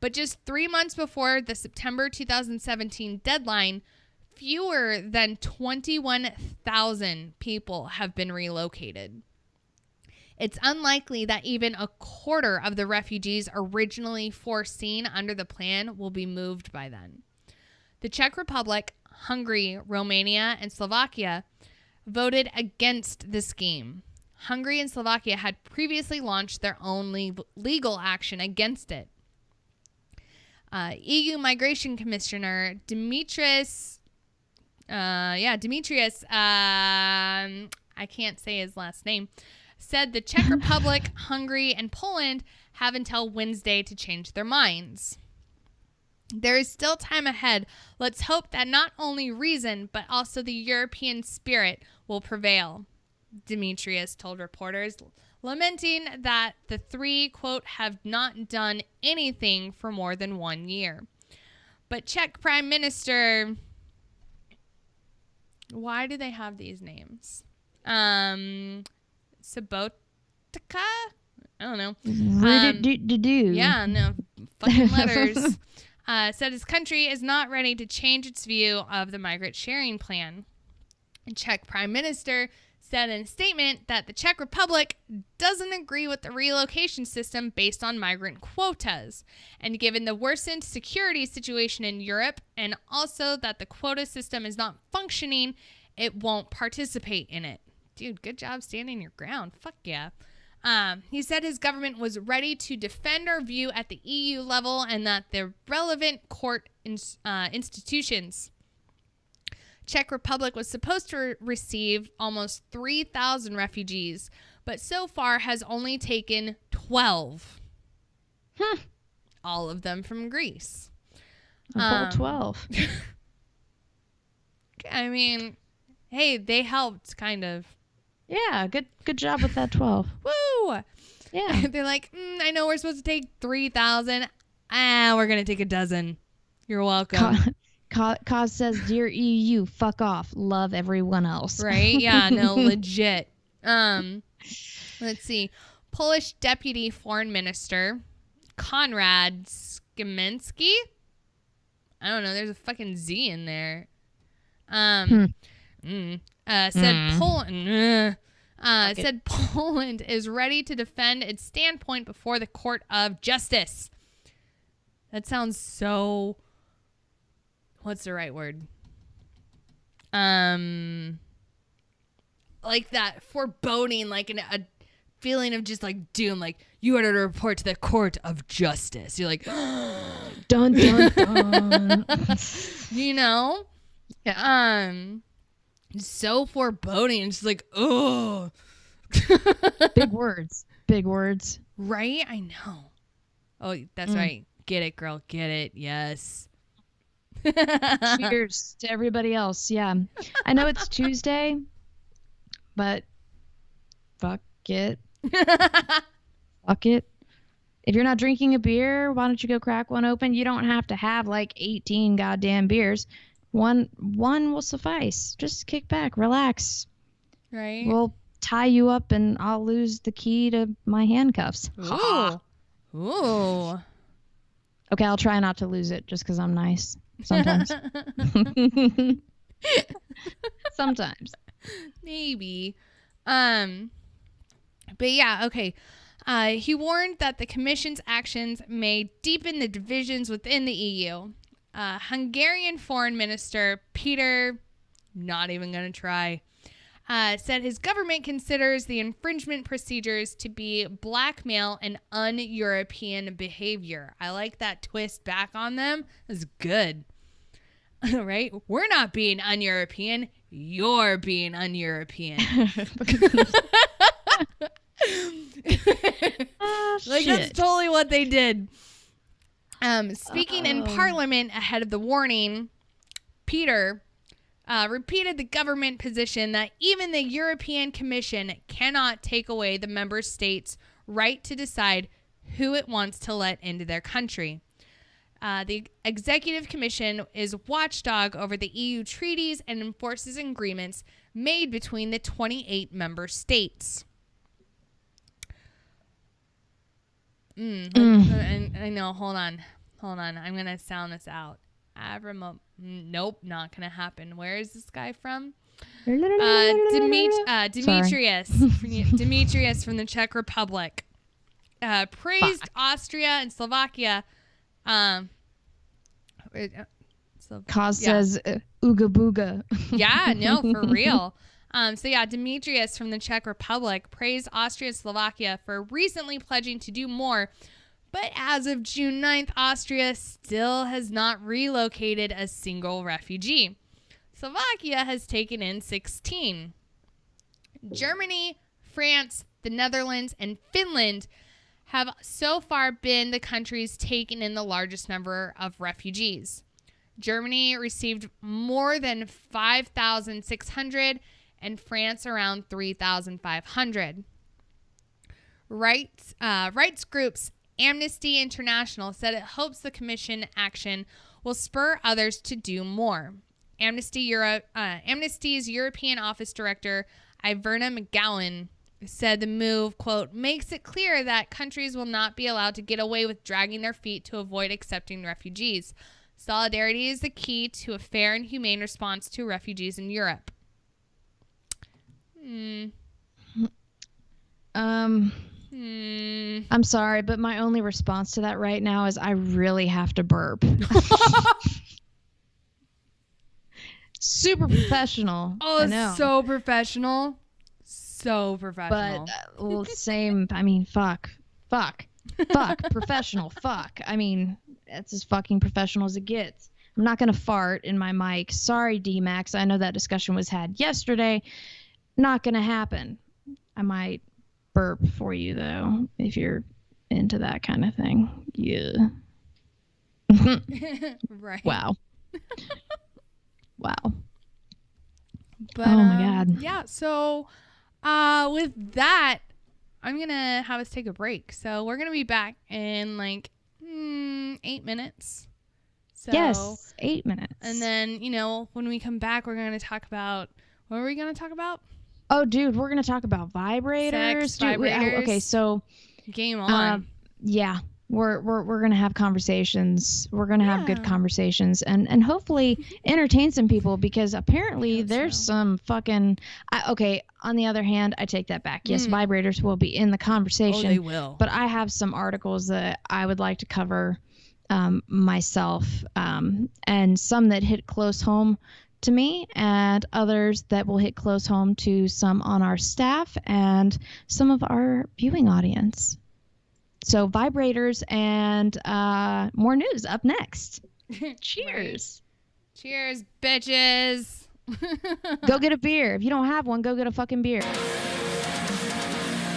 But just 3 months before the September 2017 deadline, fewer than 21,000 people have been relocated. It's unlikely that even a quarter of the refugees originally foreseen under the plan will be moved by then. The Czech Republic, Hungary, Romania, and Slovakia voted against the scheme. Hungary and Slovakia had previously launched their own legal action against it. EU Migration Commissioner Demetrius, I can't say his last name, said the Czech Republic, Hungary, and Poland have until Wednesday to change their minds. There is still time ahead. Let's hope that not only reason, but also the European spirit will prevail, Demetrius told reporters, lamenting that the three, quote, have not done anything for more than 1 year. But Czech Prime Minister... Why do they have these names? Sobotka? I don't know. Yeah, no. Fucking letters. Said his country is not ready to change its view of the migrant sharing plan. The Czech Prime Minister said in a statement that the Czech Republic doesn't agree with the relocation system based on migrant quotas. And given the worsened security situation in Europe, and also that the quota system is not functioning, it won't participate in it. Dude, good job standing your ground. Fuck yeah. He said his government was ready to defend our view at the EU level and that the relevant court institutions. Czech Republic was supposed to receive almost 3,000 refugees, but so far has only taken 12. All of them from Greece. A whole 12. I mean, hey, they helped, kind of. Yeah, good job with that 12. Woo! Yeah. They're like, I know we're supposed to take 3,000. We're going to take a dozen. You're welcome. Cause says, dear EU, fuck off. Love everyone else. Right? Yeah, no, legit. Let's see. Polish Deputy Foreign Minister Konrad Szymanski. I don't know. There's a fucking Z in there. Said Poland. Said Poland is ready to defend its standpoint before the Court of Justice. That sounds so. What's the right word? Like that foreboding, like a feeling of just like doom, like you are to report to the Court of Justice. You're like, dun dun dun. You know? Yeah. So foreboding. It's just like, oh. Big words. Big words. Right? I know. Oh, that's right. Get it, girl. Get it. Yes. Cheers to everybody else. Yeah. I know it's Tuesday, but fuck it. Fuck it. If you're not drinking a beer, why don't you go crack one open? You don't have to have like 18 goddamn beers. One will suffice. Just kick back, relax. Right. We'll tie you up and I'll lose the key to my handcuffs. Ooh. Ooh. Okay, I'll try not to lose it just because I'm nice. Sometimes. Sometimes. Maybe. But yeah, okay. He warned that the Commission's actions may deepen the divisions within the EU. Hungarian Foreign Minister Peter, not even going to try, said his government considers the infringement procedures to be blackmail and un-European behavior. I like that twist back on them. It's good. Right? We're not being un-European. You're being un-European. Like, that's totally what they did. Speaking in Parliament ahead of the warning, Peter repeated the government position that even the European Commission cannot take away the member states' right to decide who it wants to let into their country. The Executive Commission is watchdog over the EU treaties and enforces agreements made between the 28 member states. I know. Hold on. I'm going to sound this out. Nope, not going to happen. Where is this guy from? Demetrius. Demetrius from the Czech Republic. Praised Austria and Slovakia. Says ooga booga. Yeah, no, for real. Demetrius from the Czech Republic praised Austria and Slovakia for recently pledging to do more. But as of June 9th, Austria still has not relocated a single refugee. Slovakia has taken in 16. Germany, France, the Netherlands, and Finland have so far been the countries taken in the largest number of refugees. Germany received more than 5,600 and France around 3,500. Rights groups Amnesty International said it hopes the Commission action will spur others to do more. Amnesty's European Office Director, Iverna McGowan, said the move, quote, makes it clear that countries will not be allowed to get away with dragging their feet to avoid accepting refugees. Solidarity is the key to a fair and humane response to refugees in Europe. I'm sorry, but my only response to that right now is I really have to burp. Super professional. Oh, so professional. So professional. But same, I mean, fuck, professional, fuck. I mean, that's as fucking professional as it gets. I'm not going to fart in my mic. Sorry, D-Max. I know that discussion was had yesterday. Not going to happen. I might burp for you, though, if you're into that kind of thing. Yeah. Right. Wow. Wow. But, oh, my God. Yeah, so with that, I'm going to have us take a break. So we're going to be back in like 8 minutes. So, yes, 8 minutes. And then, when we come back, we're going to talk about, what are we going to talk about? Oh, dude, we're going to talk about vibrators. Sex, vibrators. Okay, so. Game on. Yeah, we're going to have conversations. We're going to have good conversations and hopefully entertain some people because apparently there's some fucking. Okay, on the other hand, I take that back. Yes, vibrators will be in the conversation. Oh, they will. But I have some articles that I would like to cover myself and some that hit close home to me and others that will hit close home to some on our staff and some of our viewing audience. So vibrators and more news up next. Cheers. Right. Cheers, bitches. Go get a beer. If you don't have one, go get a fucking beer.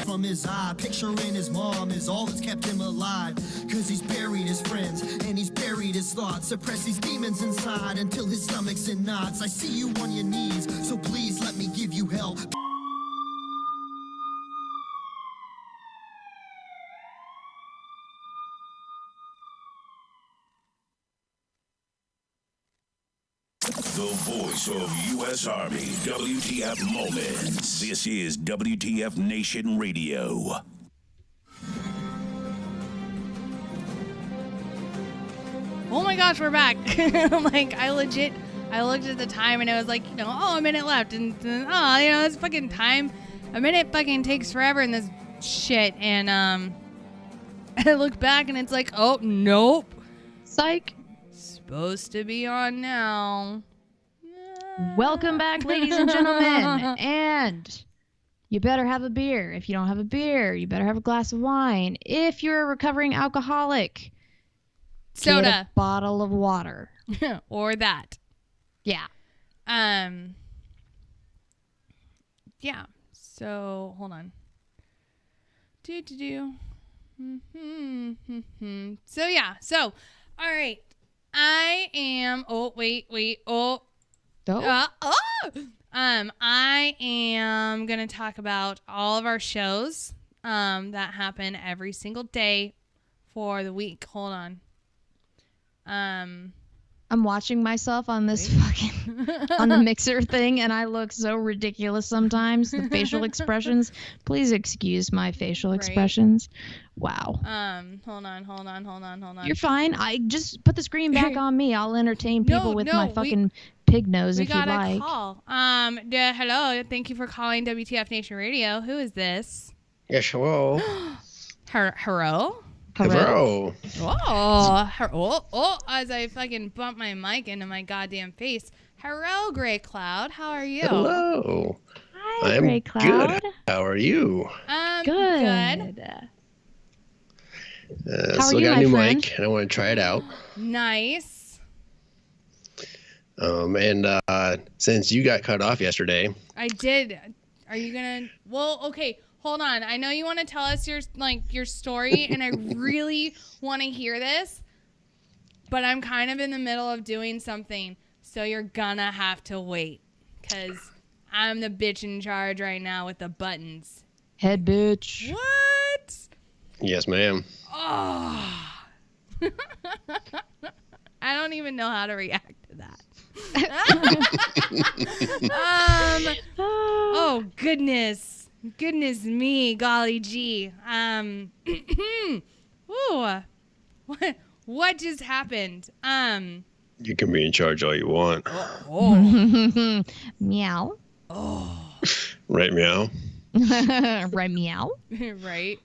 From his eye, picturing his mom is all that's kept him alive. Cause he's buried his friends and he's buried his thoughts. Suppress these demons inside until his stomach's in knots. I see you on your knees, so please let me give you help. The voice of U.S. Army, WTF Moments. This is WTF Nation Radio. Oh my gosh, we're back. I looked at the time and it was like, a minute left. And, this fucking time. A minute fucking takes forever in this shit. And, I look back and it's like, oh, nope. Psych. Supposed to be on now. Welcome back, ladies and gentlemen. And you better have a beer. If you don't have a beer, you better have a glass of wine. If you're a recovering alcoholic, soda, get a bottle of water. or that. Yeah. Yeah. So hold on. So yeah. So all right. I am. Oh wait. Oh. I am gonna talk about all of our shows that happen every single day for the week. Hold on. I'm watching myself on this fucking on the mixer thing, and I look so ridiculous sometimes. The facial expressions. Please excuse my facial expressions. Wow. Hold on. You're fine. I just put the screen back on me. I'll entertain people with my fucking pig nose if you like. We got a call. Hello. Thank you for calling WTF Nation Radio. Who is this? Yes, hello. Hello? Hello. Oh, as I fucking bump my mic into my goddamn face. Hello, Gray Cloud. How are you? Hello. Hi, Gray Cloud. Good. How are you? Good. How are still you, got my a new friend? mic, and I want to try it out. Nice. And since you got cut off yesterday, I did. Are you gonna? Well, okay. Hold on. I know you want to tell us your story, and I really want to hear this, but I'm kind of in the middle of doing something, so you're gonna have to wait, because I'm the bitch in charge right now with the buttons. Head bitch. What? yes, ma'am. Oh. I don't even know how to react to that. Oh, goodness me, golly gee. Ooh, what just happened? You can be in charge all you want. Oh. Meow. Oh. Right, meow? Right, meow. Right.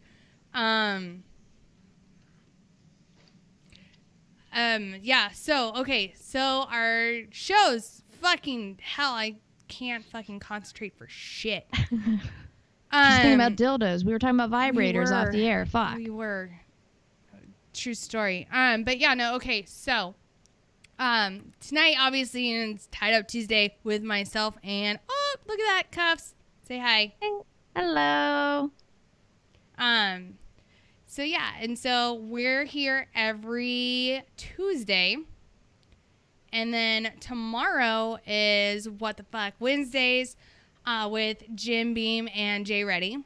Yeah, so our shows, fucking hell, I can't fucking concentrate for shit. Just thinking about dildos. We were talking about vibrators off the air. Fuck. We were. True story. But yeah, no, okay, so tonight obviously it's Tied Up Tuesday with myself and look at that, Cuffs. Say hi. Hello. So yeah, and so we're here every Tuesday. And then tomorrow is What the Fuck Wednesdays with Jim Beam and Jay Reddy.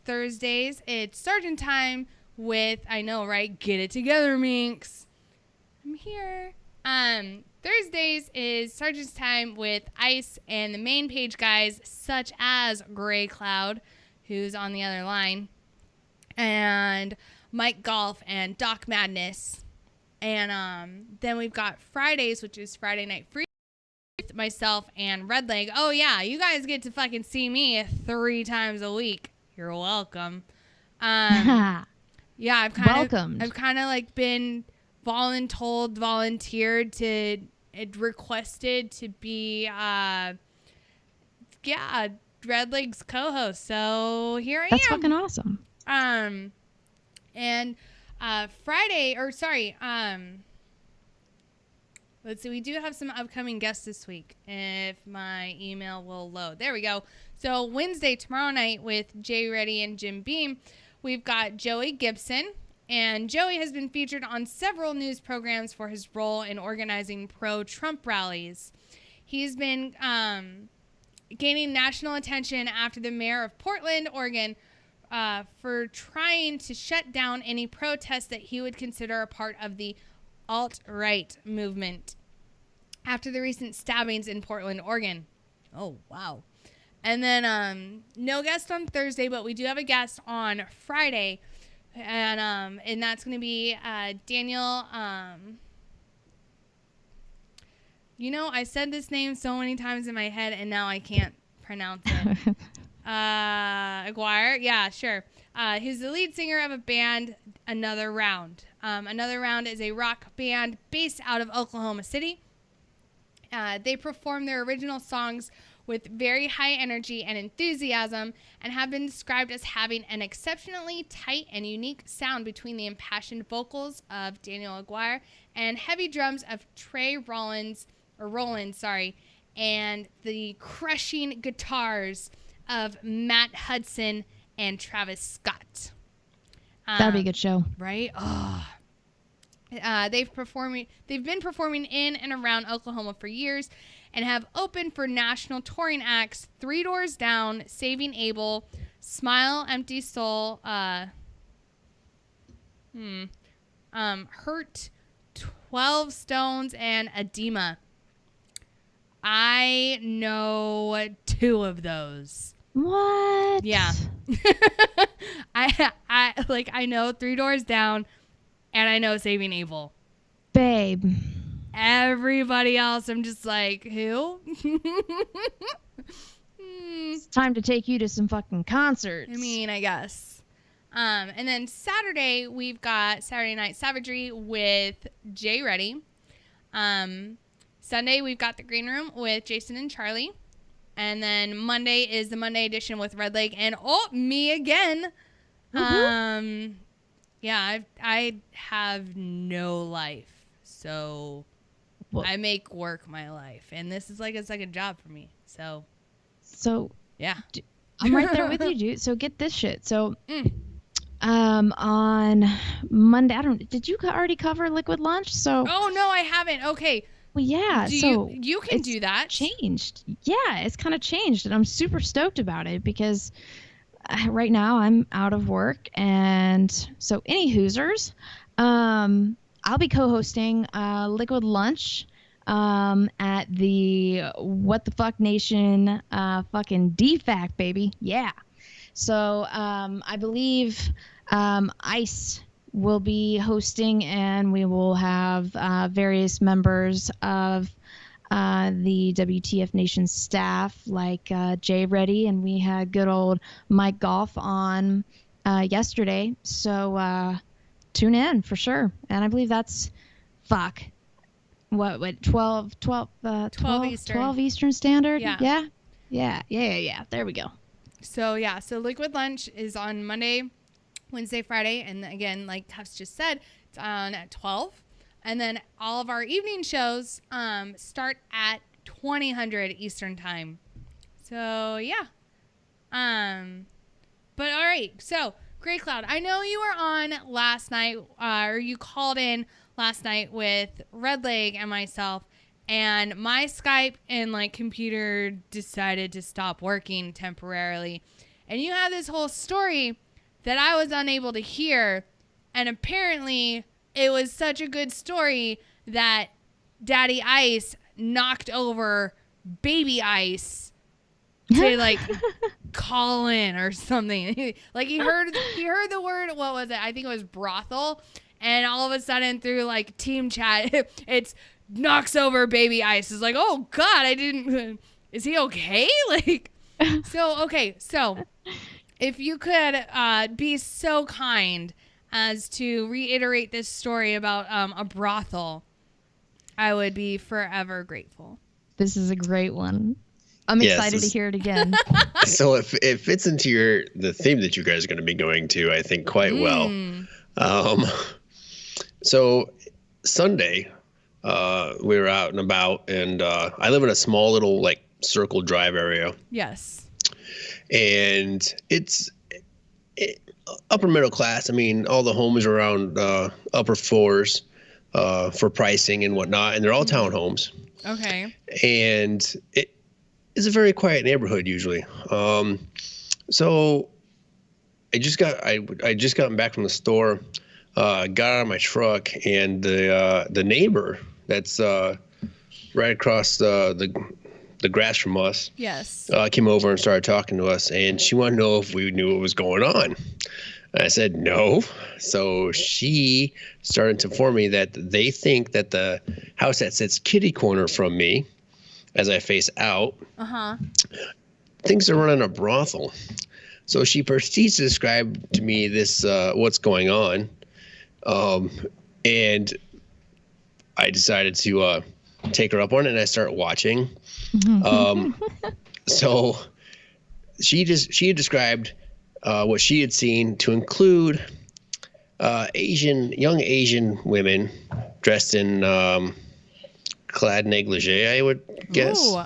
Thursdays, it's Sergeant Time with, I know, right? Get it together, Minx. I'm here. Thursdays is Sergeant's Time with Ice and the main page guys, such as Gray Cloud, who's on the other line, and Mike Golf and Doc Madness. And then we've got Fridays, which is Friday Night Free with myself and Redleg. Oh yeah, you guys get to fucking see me 3 times a week. You're welcome. Yeah, I've kind of like been volunteered to requested to be Redleg's co-host. So here I am. That's fucking awesome. And let's see, we do have some upcoming guests this week, if my email will load. There we go. So Wednesday, tomorrow night, with Jay Reddy and Jim Beam, we've got Joey Gibson. And Joey has been featured on several news programs for his role in organizing pro-Trump rallies. He's been gaining national attention after the mayor of Portland, Oregon, for trying to shut down any protests that he would consider a part of the alt-right movement after the recent stabbings in Portland, Oregon. Oh, wow. And then no guest on Thursday, but we do have a guest on Friday, and that's going to be Daniel. I said this name so many times in my head, and now I can't pronounce it. Aguirre? Yeah, sure. He's the lead singer of a band, Another Round. Another Round is a rock band based out of Oklahoma City. They perform their original songs with very high energy and enthusiasm and have been described as having an exceptionally tight and unique sound between the impassioned vocals of Daniel Aguirre and heavy drums of Trey Rollins, and the crushing guitars of Matt Hudson and Travis Scott. That'd be a good show. Right? Oh. They've been performing in and around Oklahoma for years and have opened for national touring acts Three Doors Down, Saving Abel, Smile, Empty Soul, Hurt, 12 Stones, and Edema. I know 2 of those. What? Yeah. I know Three Doors Down, and I know Saving Abel. Babe. Everybody else, I'm just like, who? It's time to take you to some fucking concerts. I mean, I guess. And then Saturday, we've got Saturday Night Savagery with Jay Reddy. Sunday, we've got The Green Room with Jason and Charlie. And then Monday is the Monday edition with Red Leg and me again. Mm-hmm. Yeah, I have no life, so I make work my life, and this is like a second job for me. So yeah, yeah, I'm right there with you, dude. So get this shit. So on Monday, did you already cover Liquid Lunch? So oh no, I haven't. Okay. Well, yeah. You can do that. Changed. Yeah, it's kind of changed, and I'm super stoked about it because right now I'm out of work, and so any Hoosers, I'll be co-hosting Liquid Lunch at the What the Fuck Nation fucking DFAC, baby. Yeah. So I believe ICE will be hosting, and we will have various members of the WTF Nation staff like Jay Reddy, and we had good old Mike Goff on yesterday. So tune in for sure. And I believe that's what 12 Eastern. 12 Eastern Standard. Yeah. Yeah. There we go. So yeah, so Liquid Lunch is on Monday, Wednesday, Friday, and again, like Tufts just said, it's on at 12. And then all of our evening shows start at 2000 Eastern time. So yeah. But all right, so Gray Cloud, I know you were on last night, or you called in last night with Red Leg and myself, and my Skype and like computer decided to stop working temporarily. And you had this whole story that I was unable to hear, and apparently it was such a good story that Daddy Ice knocked over Baby Ice to like call in or something. Like he heard the word, what was it? I think it was brothel, and all of a sudden through like team chat, it's knocks over Baby Ice. It's like, oh God, is he okay? Like, so if you could be so kind as to reiterate this story about a brothel, I would be forever grateful. This is a great one. I'm excited to hear it again. So it fits into the theme that you guys are going to be going to, I think, quite well. So Sunday, we were out and about, and I live in a small little like Circle Drive area. Yes. And it's upper middle class. I mean, all the homes are around upper floors for pricing and whatnot, and they're all townhomes. Okay. And it is a very quiet neighborhood usually. So I just gotten back from the store, got out of my truck, and the neighbor that's right across the grass from us, yes, came over and started talking to us, and she wanted to know if we knew what was going on. And I said no. So she started to inform me that they think that the house that sits kitty corner from me, as I face out, thinks they're running a brothel. So she proceeds to describe to me this what's going on, and I decided to take her up on it, and I start watching. So she had described what she had seen to include young Asian women dressed in clad negligee, I would guess. Ooh.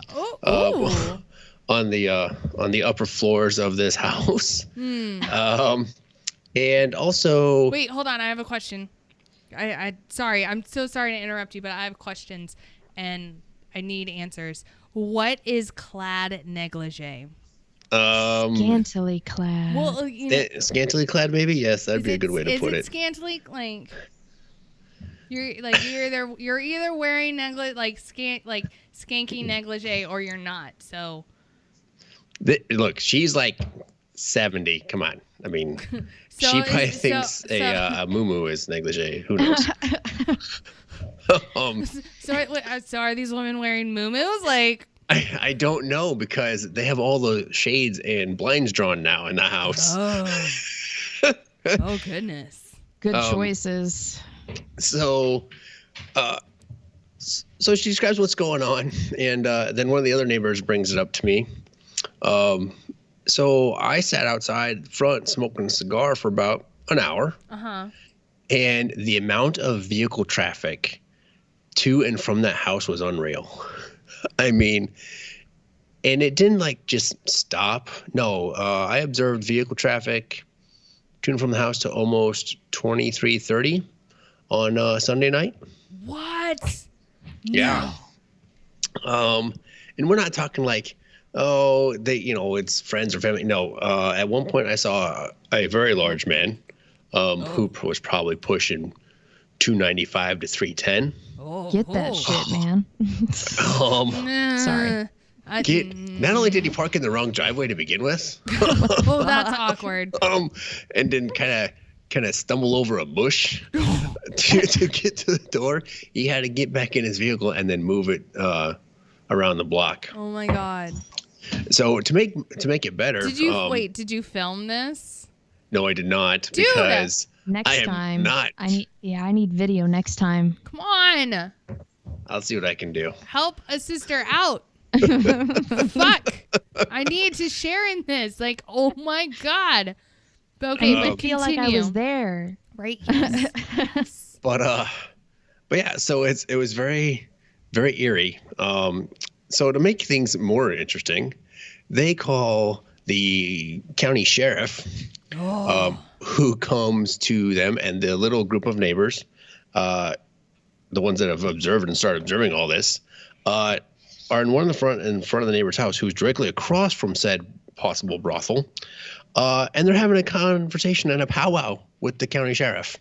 On the upper floors of this house. And also, wait, hold on. I have a question. Sorry. I'm so sorry to interrupt you, but I have questions and I need answers. What is clad negligee? Scantily clad. Well, scantily clad, maybe. Yes, that'd be a good way to put it. Is it scantily like you're either wearing skanky negligee or you're not. So look, she's like 70. Come on. I mean, so she probably thinks a muumuu is negligee. Who knows? So are these women wearing muumuus? Like, I don't know, because they have all the shades and blinds drawn now in the house. Oh goodness. Good choices. So she describes what's going on, and then one of the other neighbors brings it up to me. So I sat outside front smoking a cigar for about an hour. And the amount of vehicle traffic to and from that house was unreal. I mean, and it didn't like just stop. No, I observed vehicle traffic to and from the house to almost 23:30 on Sunday night. What? Yeah. And we're not talking like, it's friends or family. No, at one point I saw a very large man who was probably pushing 295 to 310. Get that shit, man. Sorry. Not only did he park in the wrong driveway to begin with. Oh, that's awkward. And then kind of stumble over a bush to get to the door. He had to get back in his vehicle and then move it around the block. Oh my God. So to make it better, did you film this? No, I did not. Dude, because next time. Not. I need video next time. Come on. I'll see what I can do. Help a sister out. Fuck. I need to share in this. Like, oh my God. Okay, I feel like I was there. Right. Yes. But yeah, so it was very, very eerie. So to make things more interesting, they call the county sheriff, who comes to them, and the little group of neighbors, the ones that have observed and started observing all this, are in front of the neighbor's house, who's directly across from said possible brothel, and they're having a conversation and a powwow with the county sheriff.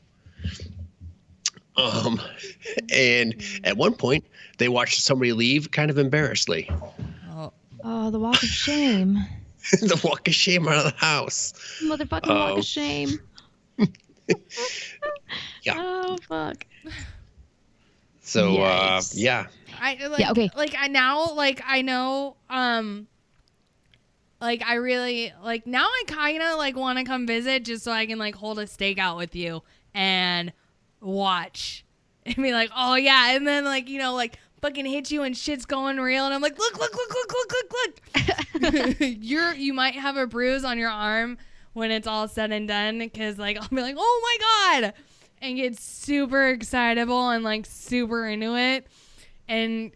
And at one point, they watched somebody leave, kind of embarrassedly. Oh, the walk of shame. The walk of shame out of the house. Motherfucking walk of shame. Yeah. Oh, fuck. So, Yikes. yeah. Okay. I know, I really, now I kind of, want to come visit just so I can, hold a steak out with you and watch and be like, oh, yeah. And then, fucking hit you and shit's going real. And I'm like, look. You might have a bruise on your arm when it's all said and done, because, I'll be like, oh, my God. And get super excitable and, super into it. And,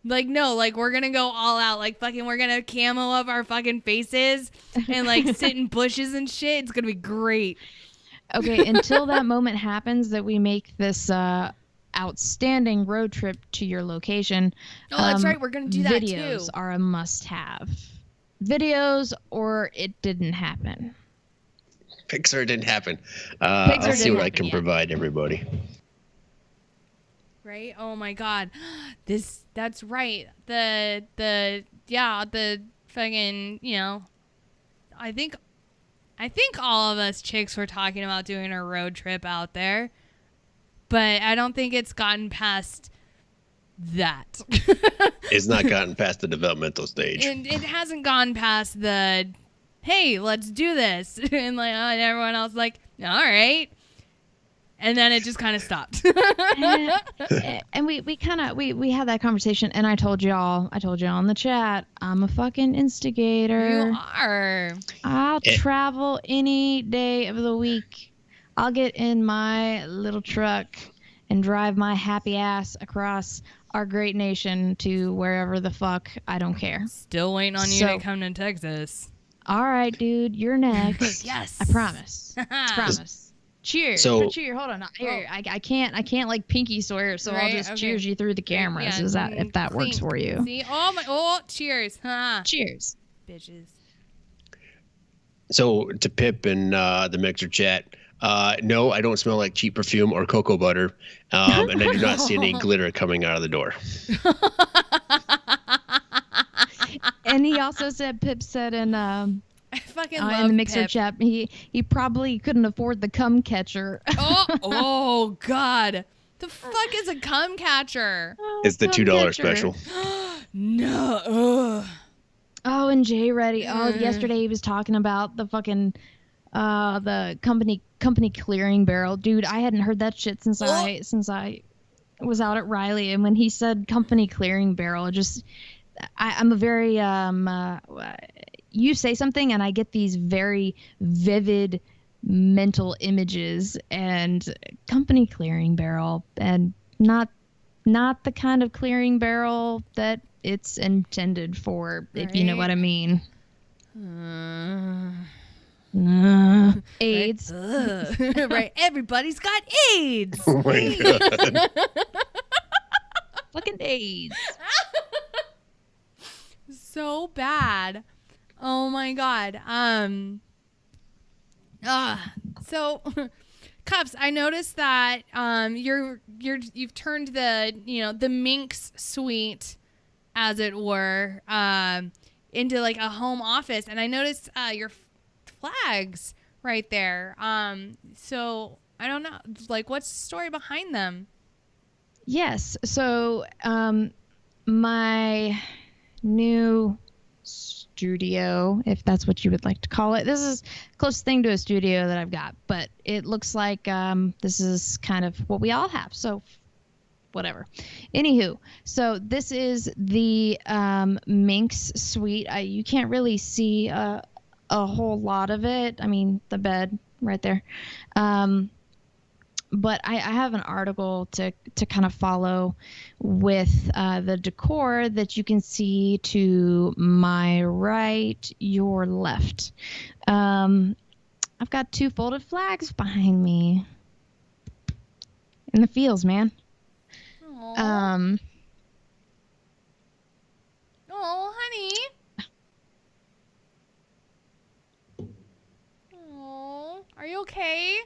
no, we're going to go all out. We're going to camo up our fucking faces and, sit in bushes and shit. It's going to be great. Okay, until that moment happens that we make this outstanding road trip to your location. Oh, that's right. We're going to do that, videos too. are a must-have. Videos or it didn't happen. Pixar didn't happen. I'll see what I can provide everybody. Right? Oh my God. That's right. The fucking, I think all of us chicks were talking about doing a road trip out there, but I don't think it's gotten past that. It's not gotten past the developmental stage. And it hasn't gone past the, hey, let's do this. And everyone else all right. And then it just kind of stopped. And we kind of we had that conversation, and I told y'all in the chat, I'm a fucking instigator. You are. I'll travel any day of the week. I'll get in my little truck and drive my happy ass across our great nation to wherever the fuck. I don't care. Still waiting on you to come to Texas. All right, dude, you're next. Yes. I promise. Promise. Cheers. So cheers. Hold on. Here, I can't like pinky swear, so I'll just cheers you through the cameras. Yeah, Is that if that works for you? See? Cheers. Cheers. Bitches. So to Pip and the Mixer chat, no, I don't smell like cheap perfume or cocoa butter, and I do not see any glitter coming out of the door. And he also said, Pip said in I fucking love in the Mixer Pip. chat, he probably couldn't afford the cum catcher. Oh God. The fuck is a cum catcher? It's the cum $2 catcher. special. No. Ugh. Oh, and Jay Reddy. Oh, yesterday he was talking about the fucking the company clearing barrel. Dude, I hadn't heard that shit since I was out at Riley, and when he said company clearing barrel, I'm a very you say something and I get these very vivid mental images, and company clearing barrel, and not the kind of clearing barrel that it's intended for, if you know what I mean. AIDS. Right. Everybody's got AIDS. Oh my God. Fucking AIDS. So bad. Oh my God. So Cups, I noticed that you've turned the Minx suite, as it were, into like a home office, and I noticed your flags right there. So I don't know, like, what's the story behind them? Yes. So my new studio, if that's what you would like to call it. This is the closest thing to a studio that I've got, but it looks like this is kind of what we all have. So whatever. Anywho, so this is the Minx suite. You can't really see a whole lot of it. I mean, the bed right there. But I have an article to kind of follow with the decor that you can see to my right, your left. I've got 2 folded flags behind me. In the feels, man. Aww. Oh, honey. Oh, are you okay?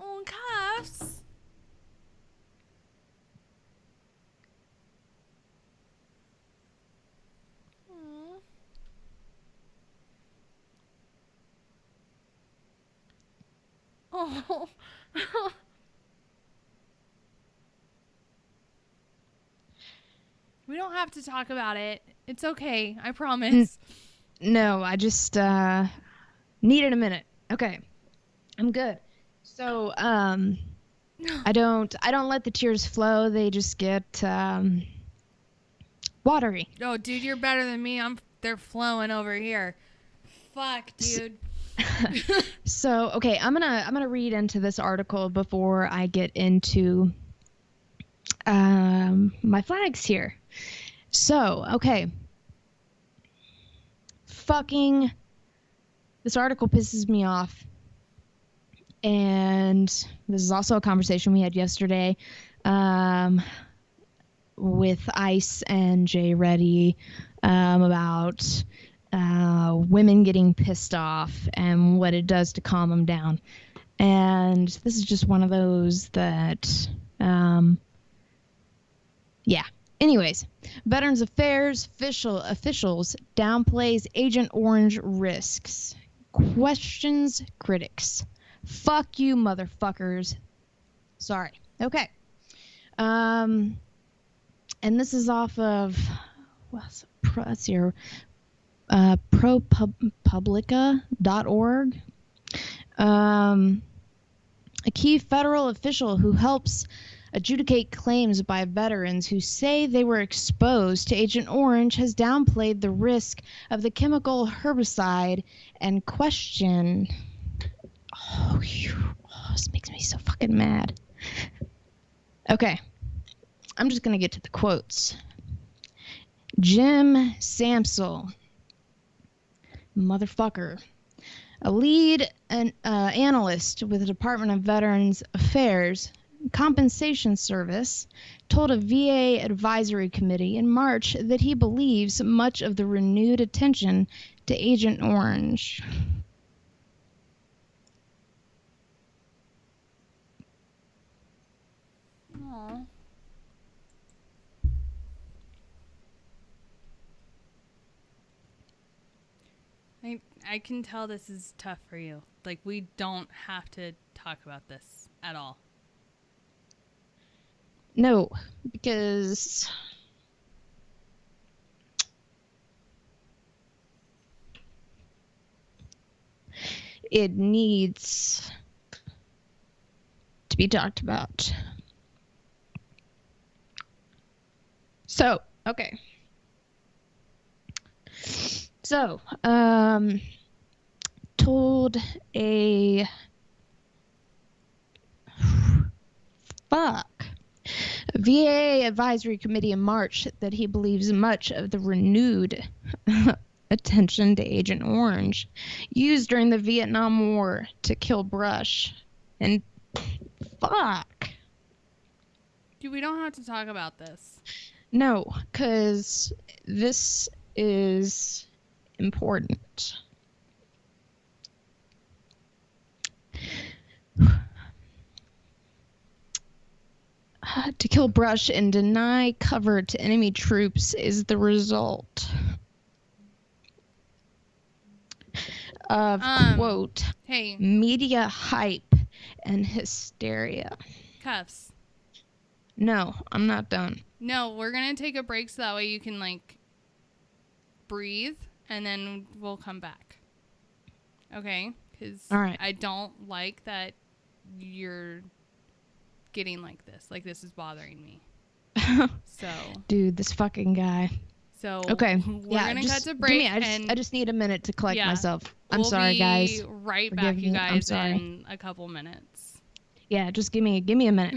Oh, Cuffs. Aw. Oh. We don't have to talk about it. It's okay. I promise. No, I just needed a minute. Okay. I'm good. So, I don't let the tears flow. They just get watery. Oh, dude, you're better than me. They're flowing over here. Fuck, dude. So, okay, I'm gonna read into this article before I get into my flags here. So, okay. Fucking, this article pisses me off. And this is also a conversation we had yesterday with Ice and Jay Reddy about women getting pissed off and what it does to calm them down. And this is just one of those that, yeah. Anyways, Veterans Affairs officials downplays Agent Orange risks. Questions critics. Fuck you, motherfuckers. Sorry. Okay. And this is off of, let's see here, ProPublica.org. a key federal official who helps adjudicate claims by veterans who say they were exposed to Agent Orange, has downplayed the risk of the chemical herbicide and questioned. Oh, this makes me so fucking mad. Okay, I'm just gonna get to the quotes. Jim Samsel, motherfucker, a lead analyst with the Department of Veterans Affairs Compensation Service, told a VA advisory committee in March that he believes much of the renewed attention to Agent Orange. Aww. I can tell this is tough for you. Like, we don't have to talk about this at all. No, because it needs to be talked about. So, okay. So, told a VA advisory committee in March that he believes much of the renewed attention to Agent Orange used during the Vietnam War to kill brush. And fuck. Dude, we don't have to talk about this. No, because this is important. To kill brush and deny cover to enemy troops is the result of, quote, hey, media hype and hysteria. Cuffs. No, I'm not done. No, we're going to take a break so that way you can, like, breathe, and then we'll come back. Okay? Because I don't like that you're getting like this. Like, this is bothering me. So. Dude, this fucking guy. So. Okay. We're going to cut to break. I just need a minute to collect myself. I'm sorry, guys. We'll be right back, you guys, in a couple minutes. Yeah, just give me a minute.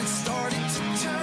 Started to turn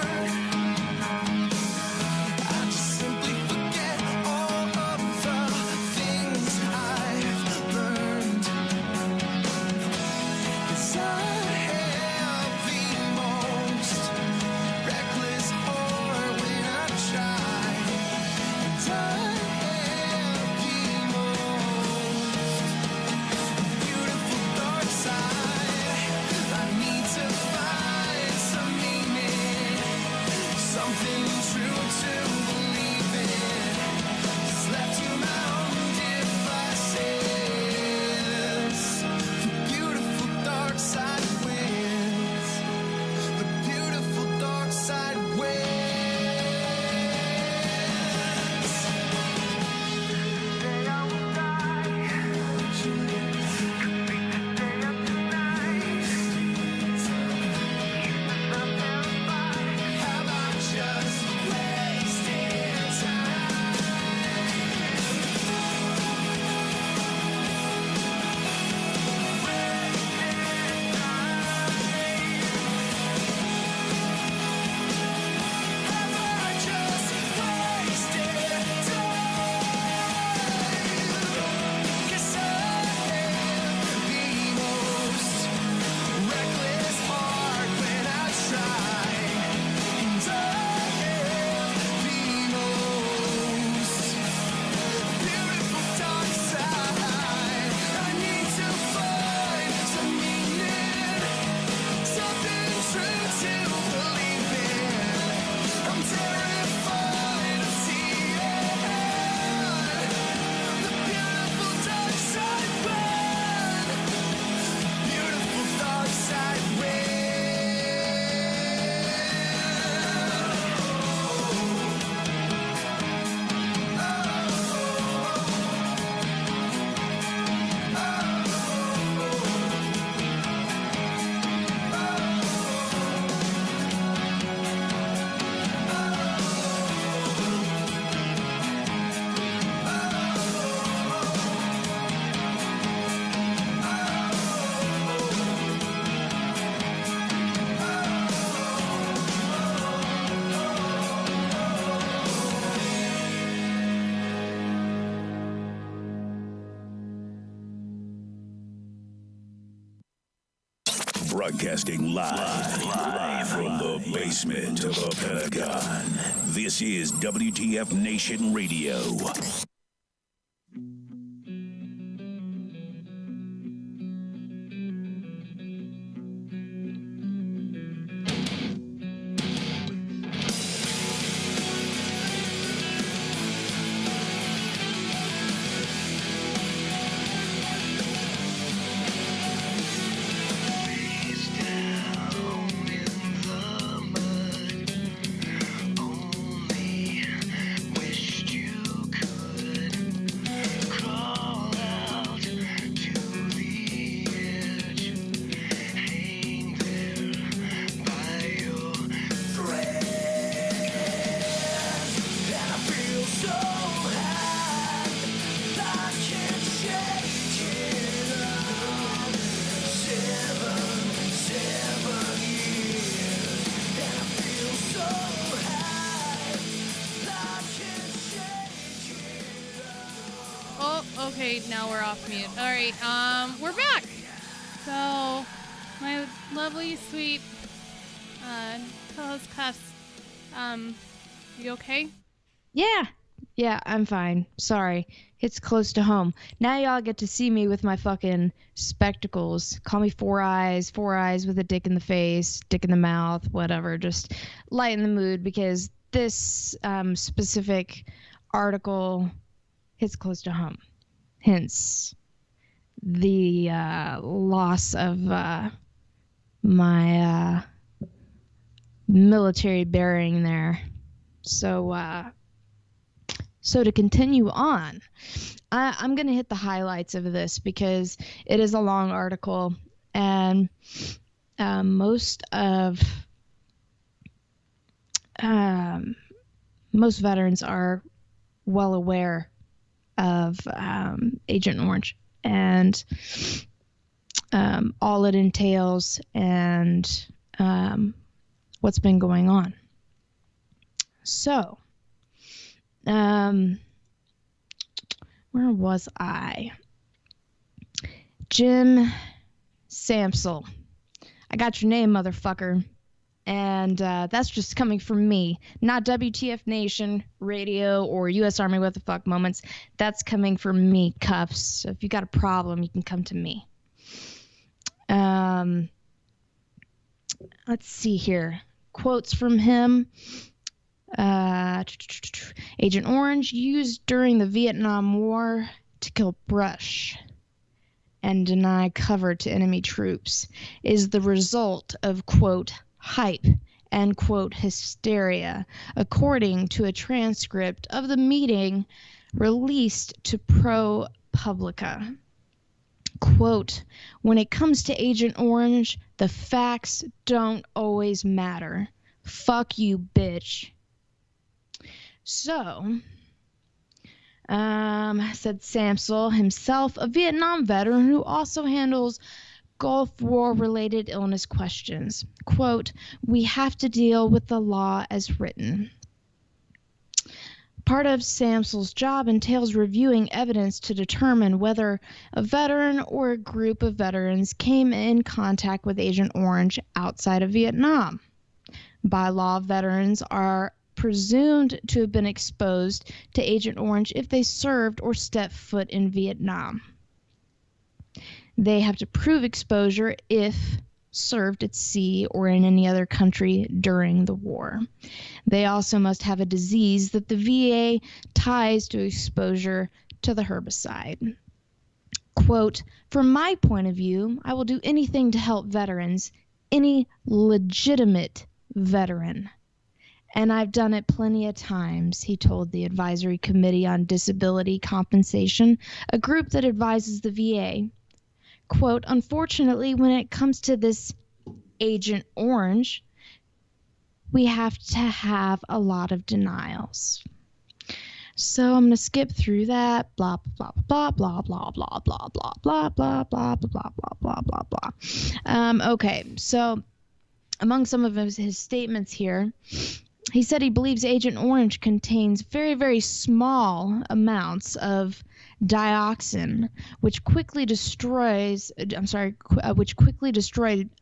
Broadcasting live from the basement of the Pentagon. This is WTF Nation Radio. Okay, now we're off mute. All right, we're back. So, my lovely, sweet, co-host Cuffs, you okay? Yeah, I'm fine. Sorry. It's close to home. Now y'all get to see me with my fucking spectacles. Call me Four Eyes with a dick in the face, dick in the mouth, whatever. Just lighten the mood because this specific article hits close to home. Hence the loss of my military bearing there. So to continue on, I'm going to hit the highlights of this because it is a long article, and most veterans are well aware of Agent Orange and all it entails and what's been going on. So, where was I? Jim Samsel. I got your name, motherfucker. And that's just coming from me, not WTF Nation Radio or U.S. Army What the Fuck Moments. That's coming from me, Cuffs. So if you got a problem, you can come to me. Let's see here. Quotes from him. Agent Orange used during the Vietnam War to kill brush and deny cover to enemy troops is the result of, quote, hype and, quote, hysteria, according to a transcript of the meeting released to ProPublica. Quote, when it comes to Agent Orange, the facts don't always matter. Fuck you, bitch. So, said Samsel, himself a Vietnam veteran who also handles Gulf War-related illness questions. Quote, we have to deal with the law as written. Part of Samsel's job entails reviewing evidence to determine whether a veteran or a group of veterans came in contact with Agent Orange outside of Vietnam. By law, veterans are presumed to have been exposed to Agent Orange if they served or stepped foot in Vietnam. They have to prove exposure if served at sea or in any other country during the war. They also must have a disease that the VA ties to exposure to the herbicide. Quote, from my point of view, I will do anything to help veterans, any legitimate veteran. And I've done it plenty of times, he told the Advisory Committee on Disability Compensation, a group that advises the VA. Quote, unfortunately, when it comes to this Agent Orange, we have to have a lot of denials. So I'm going to skip through that. Blah, blah, blah, blah, blah, blah, blah, blah, blah, blah, blah, blah, blah, blah, blah, blah. Okay, so among some of his statements here, he said he believes Agent Orange contains very, very small amounts of dioxin, which quickly destroyed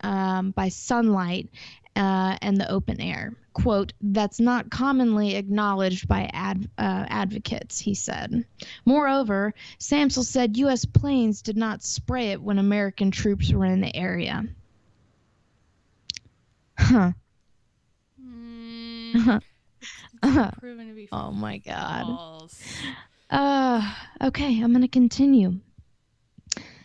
by sunlight and the open air. Quote, that's not commonly acknowledged by advocates, he said. Moreover, Samsel said U.S. planes did not spray it when American troops were in the area. Huh. Proven to be Oh my God. false. Okay, I'm going to continue.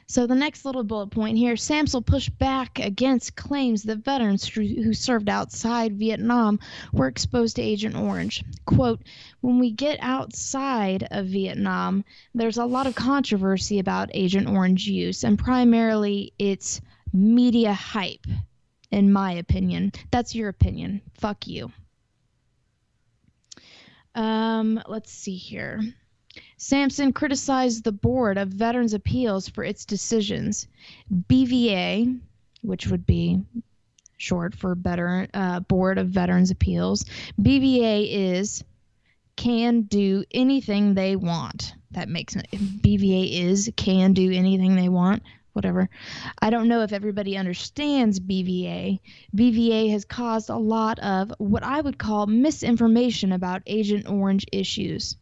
So the next little bullet point here, Samsel pushed back against claims that veterans who served outside Vietnam were exposed to Agent Orange. Quote, when we get outside of Vietnam, there's a lot of controversy about Agent Orange use, and primarily it's media hype, in my opinion. That's your opinion. Fuck you. Let's see here. Sampson criticized the Board of Veterans Appeals for its decisions. BVA, which would be short for Board of Veterans Appeals, BVA can do anything they want. That makes it. BVA can do anything they want. Whatever. I don't know if everybody understands BVA. BVA has caused a lot of what I would call misinformation about Agent Orange issues.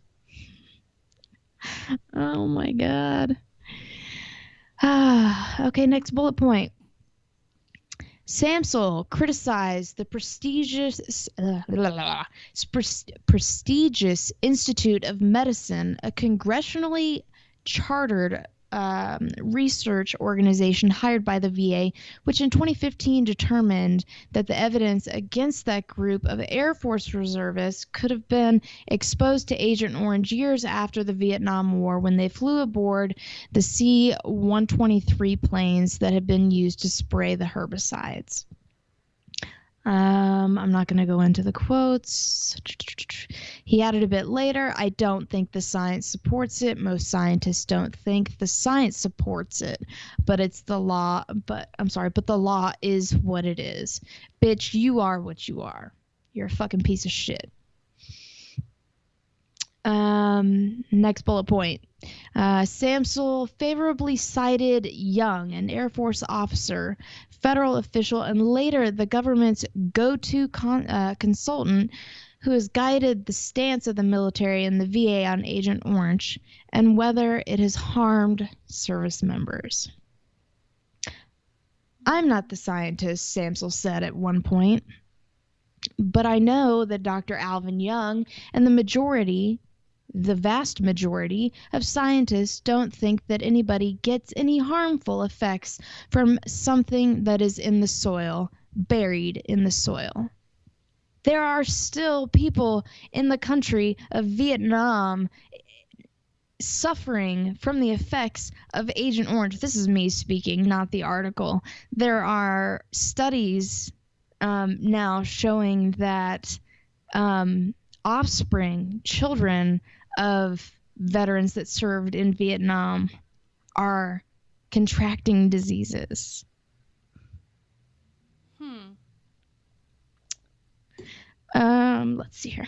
Oh my God. Okay, next bullet point. Samsel criticized the prestigious Institute of Medicine, a congressionally chartered research organization hired by the VA, which in 2015 determined that the evidence against that group of Air Force reservists could have been exposed to Agent Orange years after the Vietnam War when they flew aboard the C-123 planes that had been used to spray the herbicides. I'm not going to go into the quotes. He added a bit later, I don't think the science supports it. Most scientists don't think the science supports it, but it's the law. But the law is what it is. Bitch, you are what you are. You're a fucking piece of shit. Next bullet point. Samsel favorably cited Young, an Air Force officer, federal official, and later the government's go-to consultant who has guided the stance of the military and the VA on Agent Orange and whether it has harmed service members. I'm not the scientist, Samsel said at one point, but I know that Dr. Alvin Young and the vast majority of scientists don't think that anybody gets any harmful effects from something that is in the soil, buried in the soil. There are still people in the country of Vietnam suffering from the effects of Agent Orange. This is me speaking, not the article. There are studies now showing that offspring, children of veterans that served in Vietnam are contracting diseases. Let's see here.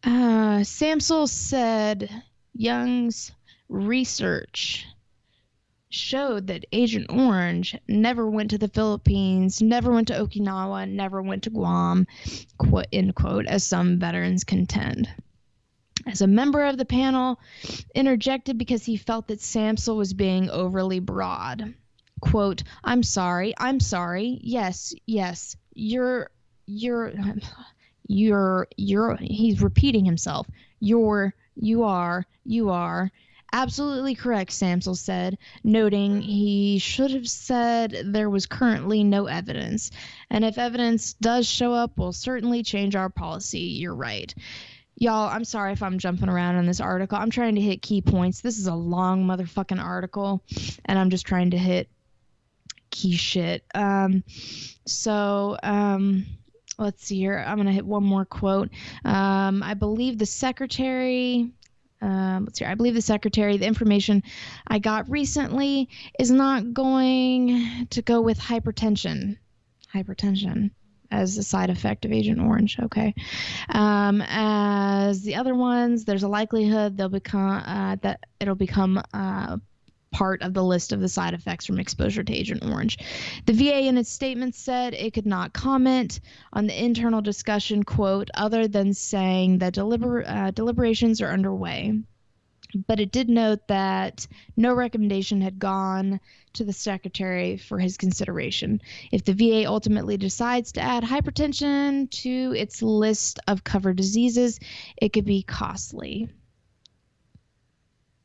Samsel said Young's research showed that Agent Orange never went to the Philippines, never went to Okinawa, never went to Guam, quote, end quote, as some veterans contend. As a member of the panel, interjected because he felt that Samsel was being overly broad. Quote, I'm sorry, yes, you're, he's repeating himself. You are. Absolutely correct, Samsel said, noting he should have said there was currently no evidence. And if evidence does show up, we'll certainly change our policy. You're right. Y'all, I'm sorry if I'm jumping around on this article. I'm trying to hit key points. This is a long motherfucking article, and I'm just trying to hit key shit. Let's see here. I'm going to hit one more quote. I believe the secretary... the information I got recently is not going to go with hypertension. as a side effect of Agent Orange. Okay. As the other ones, there's a likelihood they'll become that it'll become part of the list of the side effects from exposure to Agent Orange. The VA in its statement said it could not comment on the internal discussion, quote, other than saying that deliberations are underway. But it did note that no recommendation had gone to the secretary for his consideration. If the VA ultimately decides to add hypertension to its list of covered diseases, it could be costly.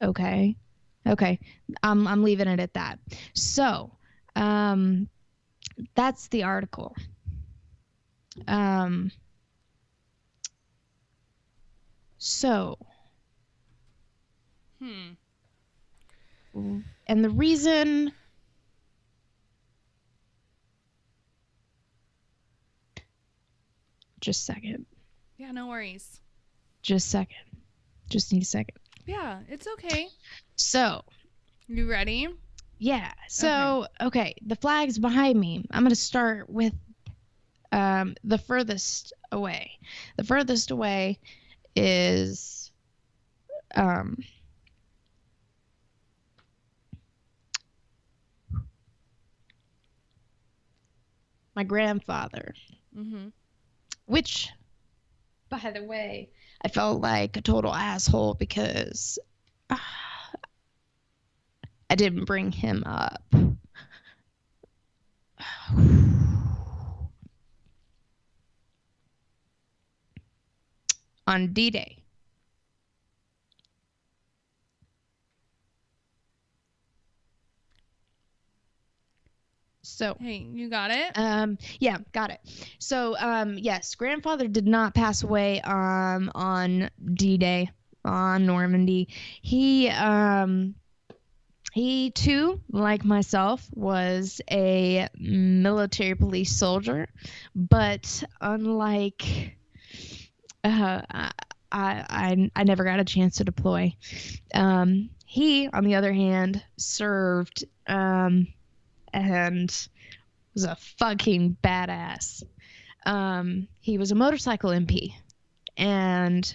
Okay. I'm leaving it at that. So, that's the article. And the reason just a second. Yeah, no worries. Just a second. Just need a second. Yeah, it's okay. So, you ready? Yeah. So, okay, the flag's behind me. I'm going to start with the furthest away. The furthest away is my grandfather. Mm-hmm. Which, by the way, I felt like a total asshole because I didn't bring him up. On D-Day. So, hey, you got it? Yeah, got it. So, yes, grandfather did not pass away on D-Day, on Normandy. He too, like myself, was a military police soldier, but unlike I never got a chance to deploy. He, on the other hand, served and was a fucking badass. He was a motorcycle MP and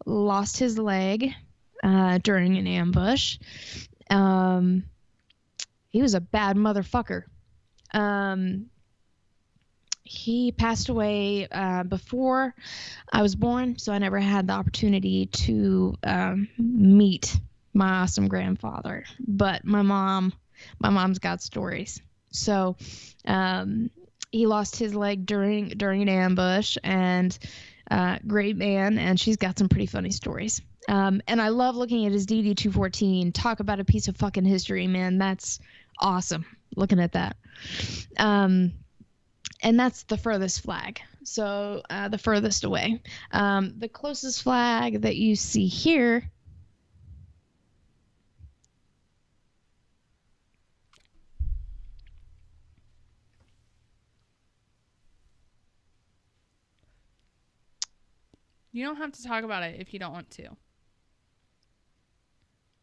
lost his leg during an ambush. He was a bad motherfucker. He passed away before I was born, so I never had the opportunity to meet my awesome grandfather. But my mom's got stories. So he lost his leg during an ambush, and great man, and she's got some pretty funny stories. And I love looking at his DD-214. Talk about a piece of fucking history, man. That's awesome, looking at that. And that's the furthest flag. So the furthest away. The closest flag that you see here You don't have to talk about it if you don't want to.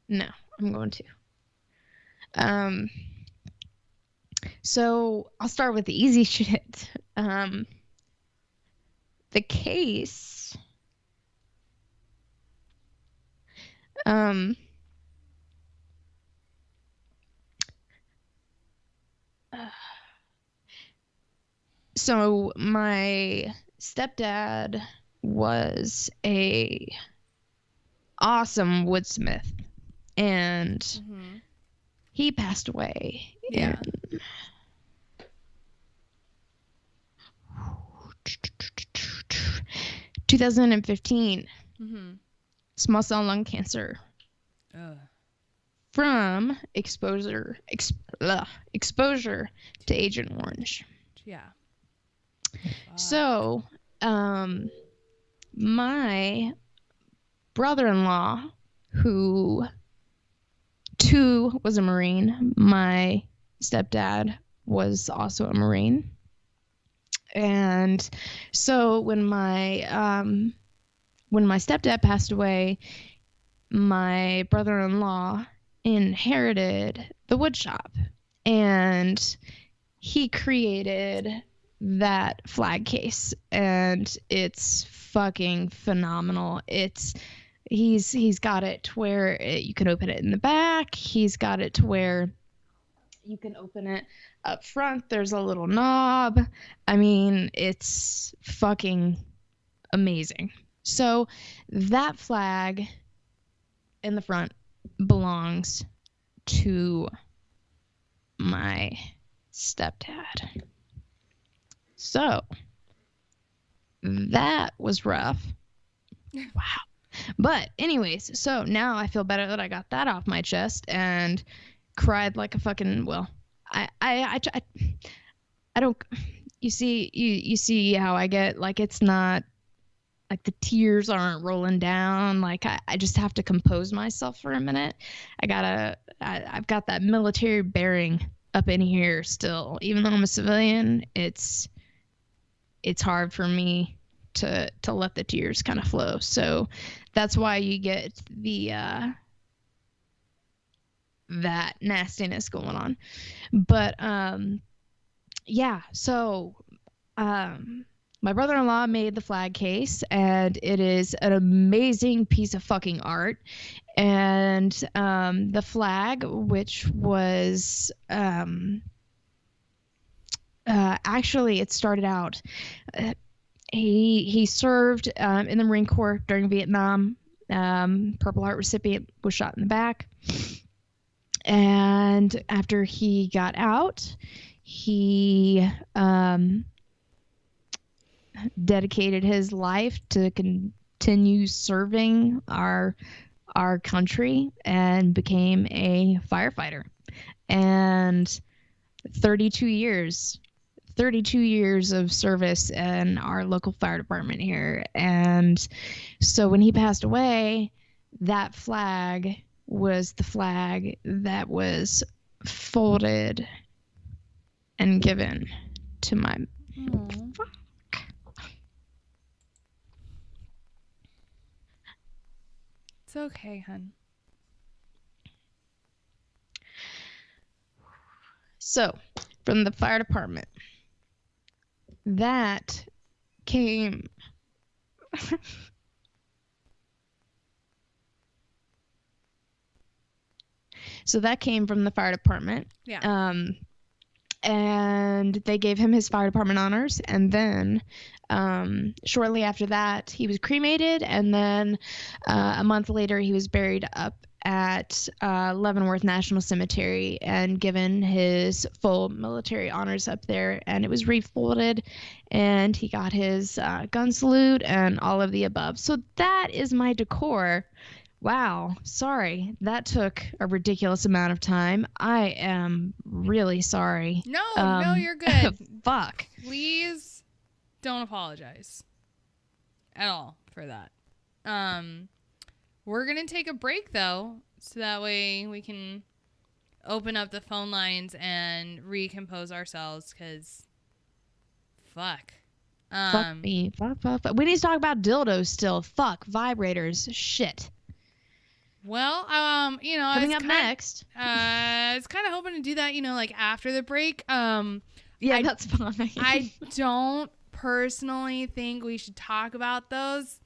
No, I'm going to. So I'll start with the easy shit. The case. So my stepdad was a awesome woodsmith, and he passed away. Yeah. 2015. Small cell lung cancer. From exposure to Agent Orange. Yeah. So, my brother-in-law, who too was a Marine, my stepdad was also a Marine. And so when my stepdad passed away, my brother-in-law inherited the wood shop, and he created that flag case, and it's fucking phenomenal. He's got it to where you can open it in the back. He's got it to where you can open it up front. There's a little knob. I mean, it's fucking amazing. So that flag in the front belongs to my stepdad. So that was rough. Wow. But anyways, so now I feel better that I got that off my chest and cried like a fucking, well, I don't, you see how I get, like, it's not like the tears aren't rolling down. Like I just have to compose myself for a minute. I've got that military bearing up in here still. Even though I'm a civilian, it's hard for me to let the tears kind of flow. So that's why you get the that nastiness going on. But yeah, so my brother-in-law made the flag case, and it is an amazing piece of fucking art. And the flag, which was actually, it started out, he served in the Marine Corps during Vietnam. Purple Heart recipient, was shot in the back. And after he got out, he dedicated his life to continue serving our country, and became a firefighter. And 32 years of service in our local fire department here. And so when he passed away, that flag was the flag that was folded and given to my fuck. It's okay, hun. So, from the fire department, that came so that came from the fire department. Yeah. And they gave him his fire department honors, and then shortly after that he was cremated, and then a month later he was buried up at Leavenworth National Cemetery and given his full military honors up there, and it was refolded, and he got his gun salute and all of the above. So that is my decor. Wow, sorry, that took a ridiculous amount of time. I am really sorry. No, you're good. Fuck. Please don't apologize at all for that. We're going to take a break, though, so that way we can open up the phone lines and recompose ourselves, because fuck. Fuck me. Fuck. We need to talk about dildos still. Fuck. Vibrators. Shit. Well, coming up next. I was kind of hoping to do that, like after the break. Yeah, that's fine. I don't personally think we should talk about those.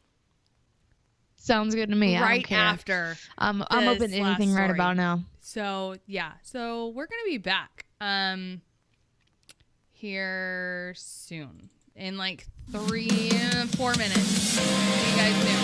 Sounds good to me. Right I don't care. after. I'm open to anything right about now. So yeah, so we're gonna be back here soon in like 3-4 minutes. See you guys soon.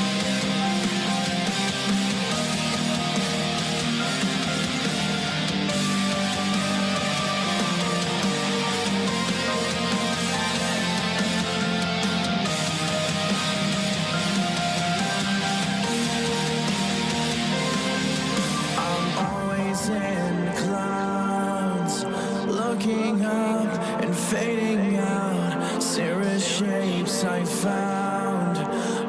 In clouds, looking up and fading out, cirrus shapes I found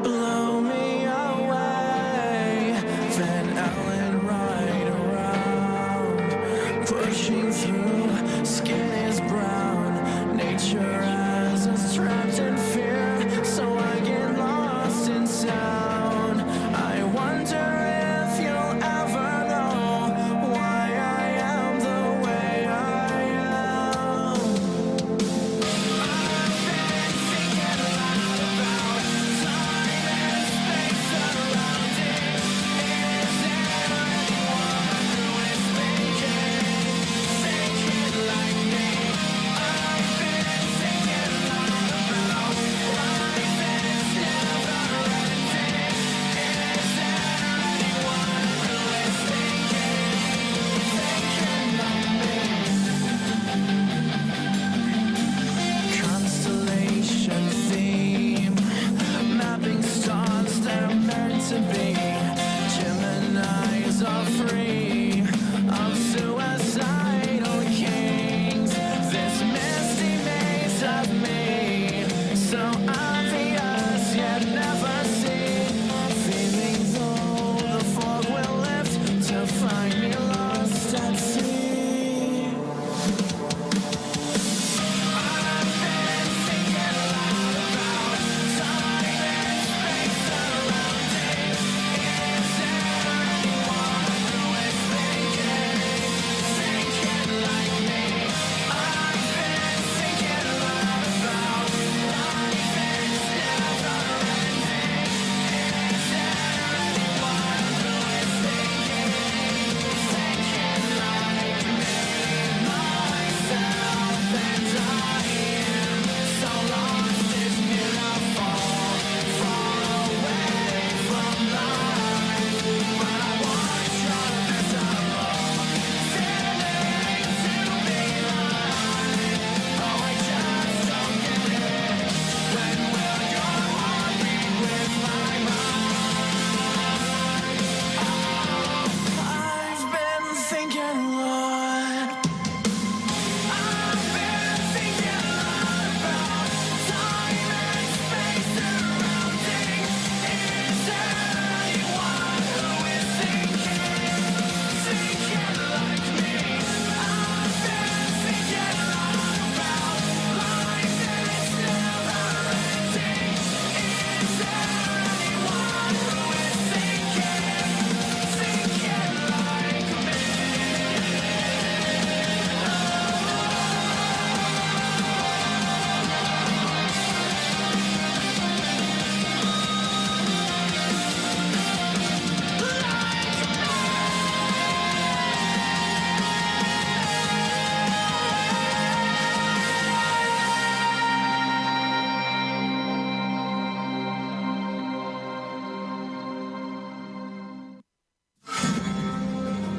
blow me away. Van Allen right around, pushing through, skin is brown, nature has us trapped in fear, so I get lost in sound. I wonder if you'll ever know why I am the way I am.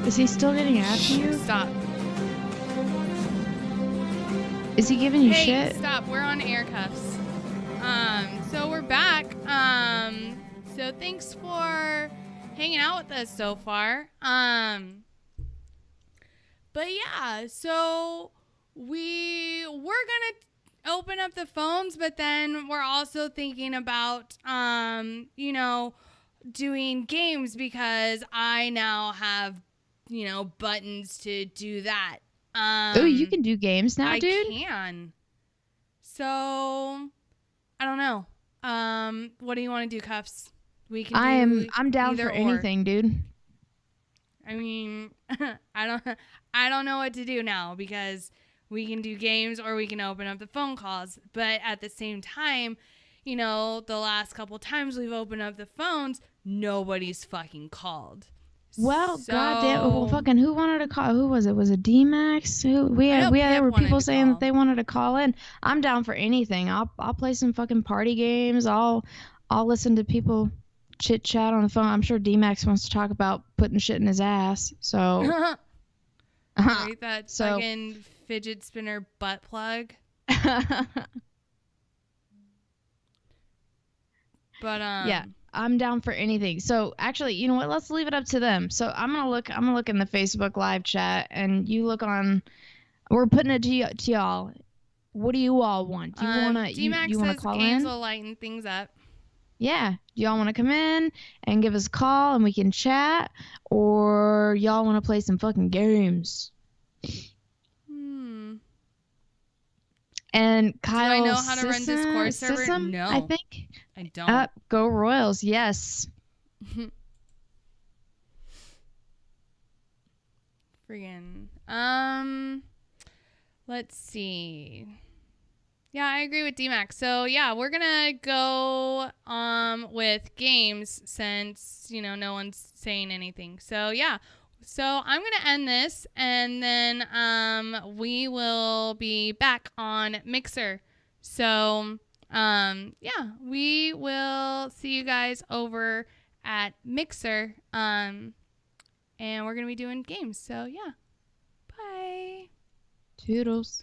Is he still getting after you? Stop. Is he giving you Hey, shit? stop. We're on air cuffs. So we're back. So thanks for hanging out with us so far. But yeah, so we were gonna open up the phones, but then we're also thinking about, doing games because I now have, buttons to do that. Oh, you can do games now, I dude? can. So, I don't know. What do you want to do, Cuffs? We can do I'm down either for or. anything, dude. I mean, I don't know what to do now because we can do games or we can open up the phone calls. But at the same time, the last couple times we've opened up the phones, nobody's fucking called. Well, So, goddamn, well, fucking, who wanted to call? Who was it? Was it D-Max? There were people saying that they wanted to call in. I'm down for anything. I'll play some fucking party games. I'll listen to people chit chat on the phone. I'm sure D-Max wants to talk about putting shit in his ass. So, right, that fucking fidget spinner butt plug. But yeah, I'm down for anything. So actually, you know what? Let's leave it up to them. So I'm gonna look in the Facebook live chat, and you look on. We're putting it to y'all. What do you all want? Do you wanna D-Max you wanna says call games in? will lighten things up. Yeah. Do y'all want to come in and give us a call and we can chat, or y'all want to play some fucking games? And Kyle, do I know how to run Discord server? No, I think I don't. Go Royals, yes. Friggin'. Let's see. Yeah, I agree with D-Max. So yeah, we're gonna go with games since no one's saying anything. So yeah. So I'm going to end this, and then we will be back on Mixer. So, yeah, we will see you guys over at Mixer, and we're going to be doing games. So, yeah, bye. Toodles.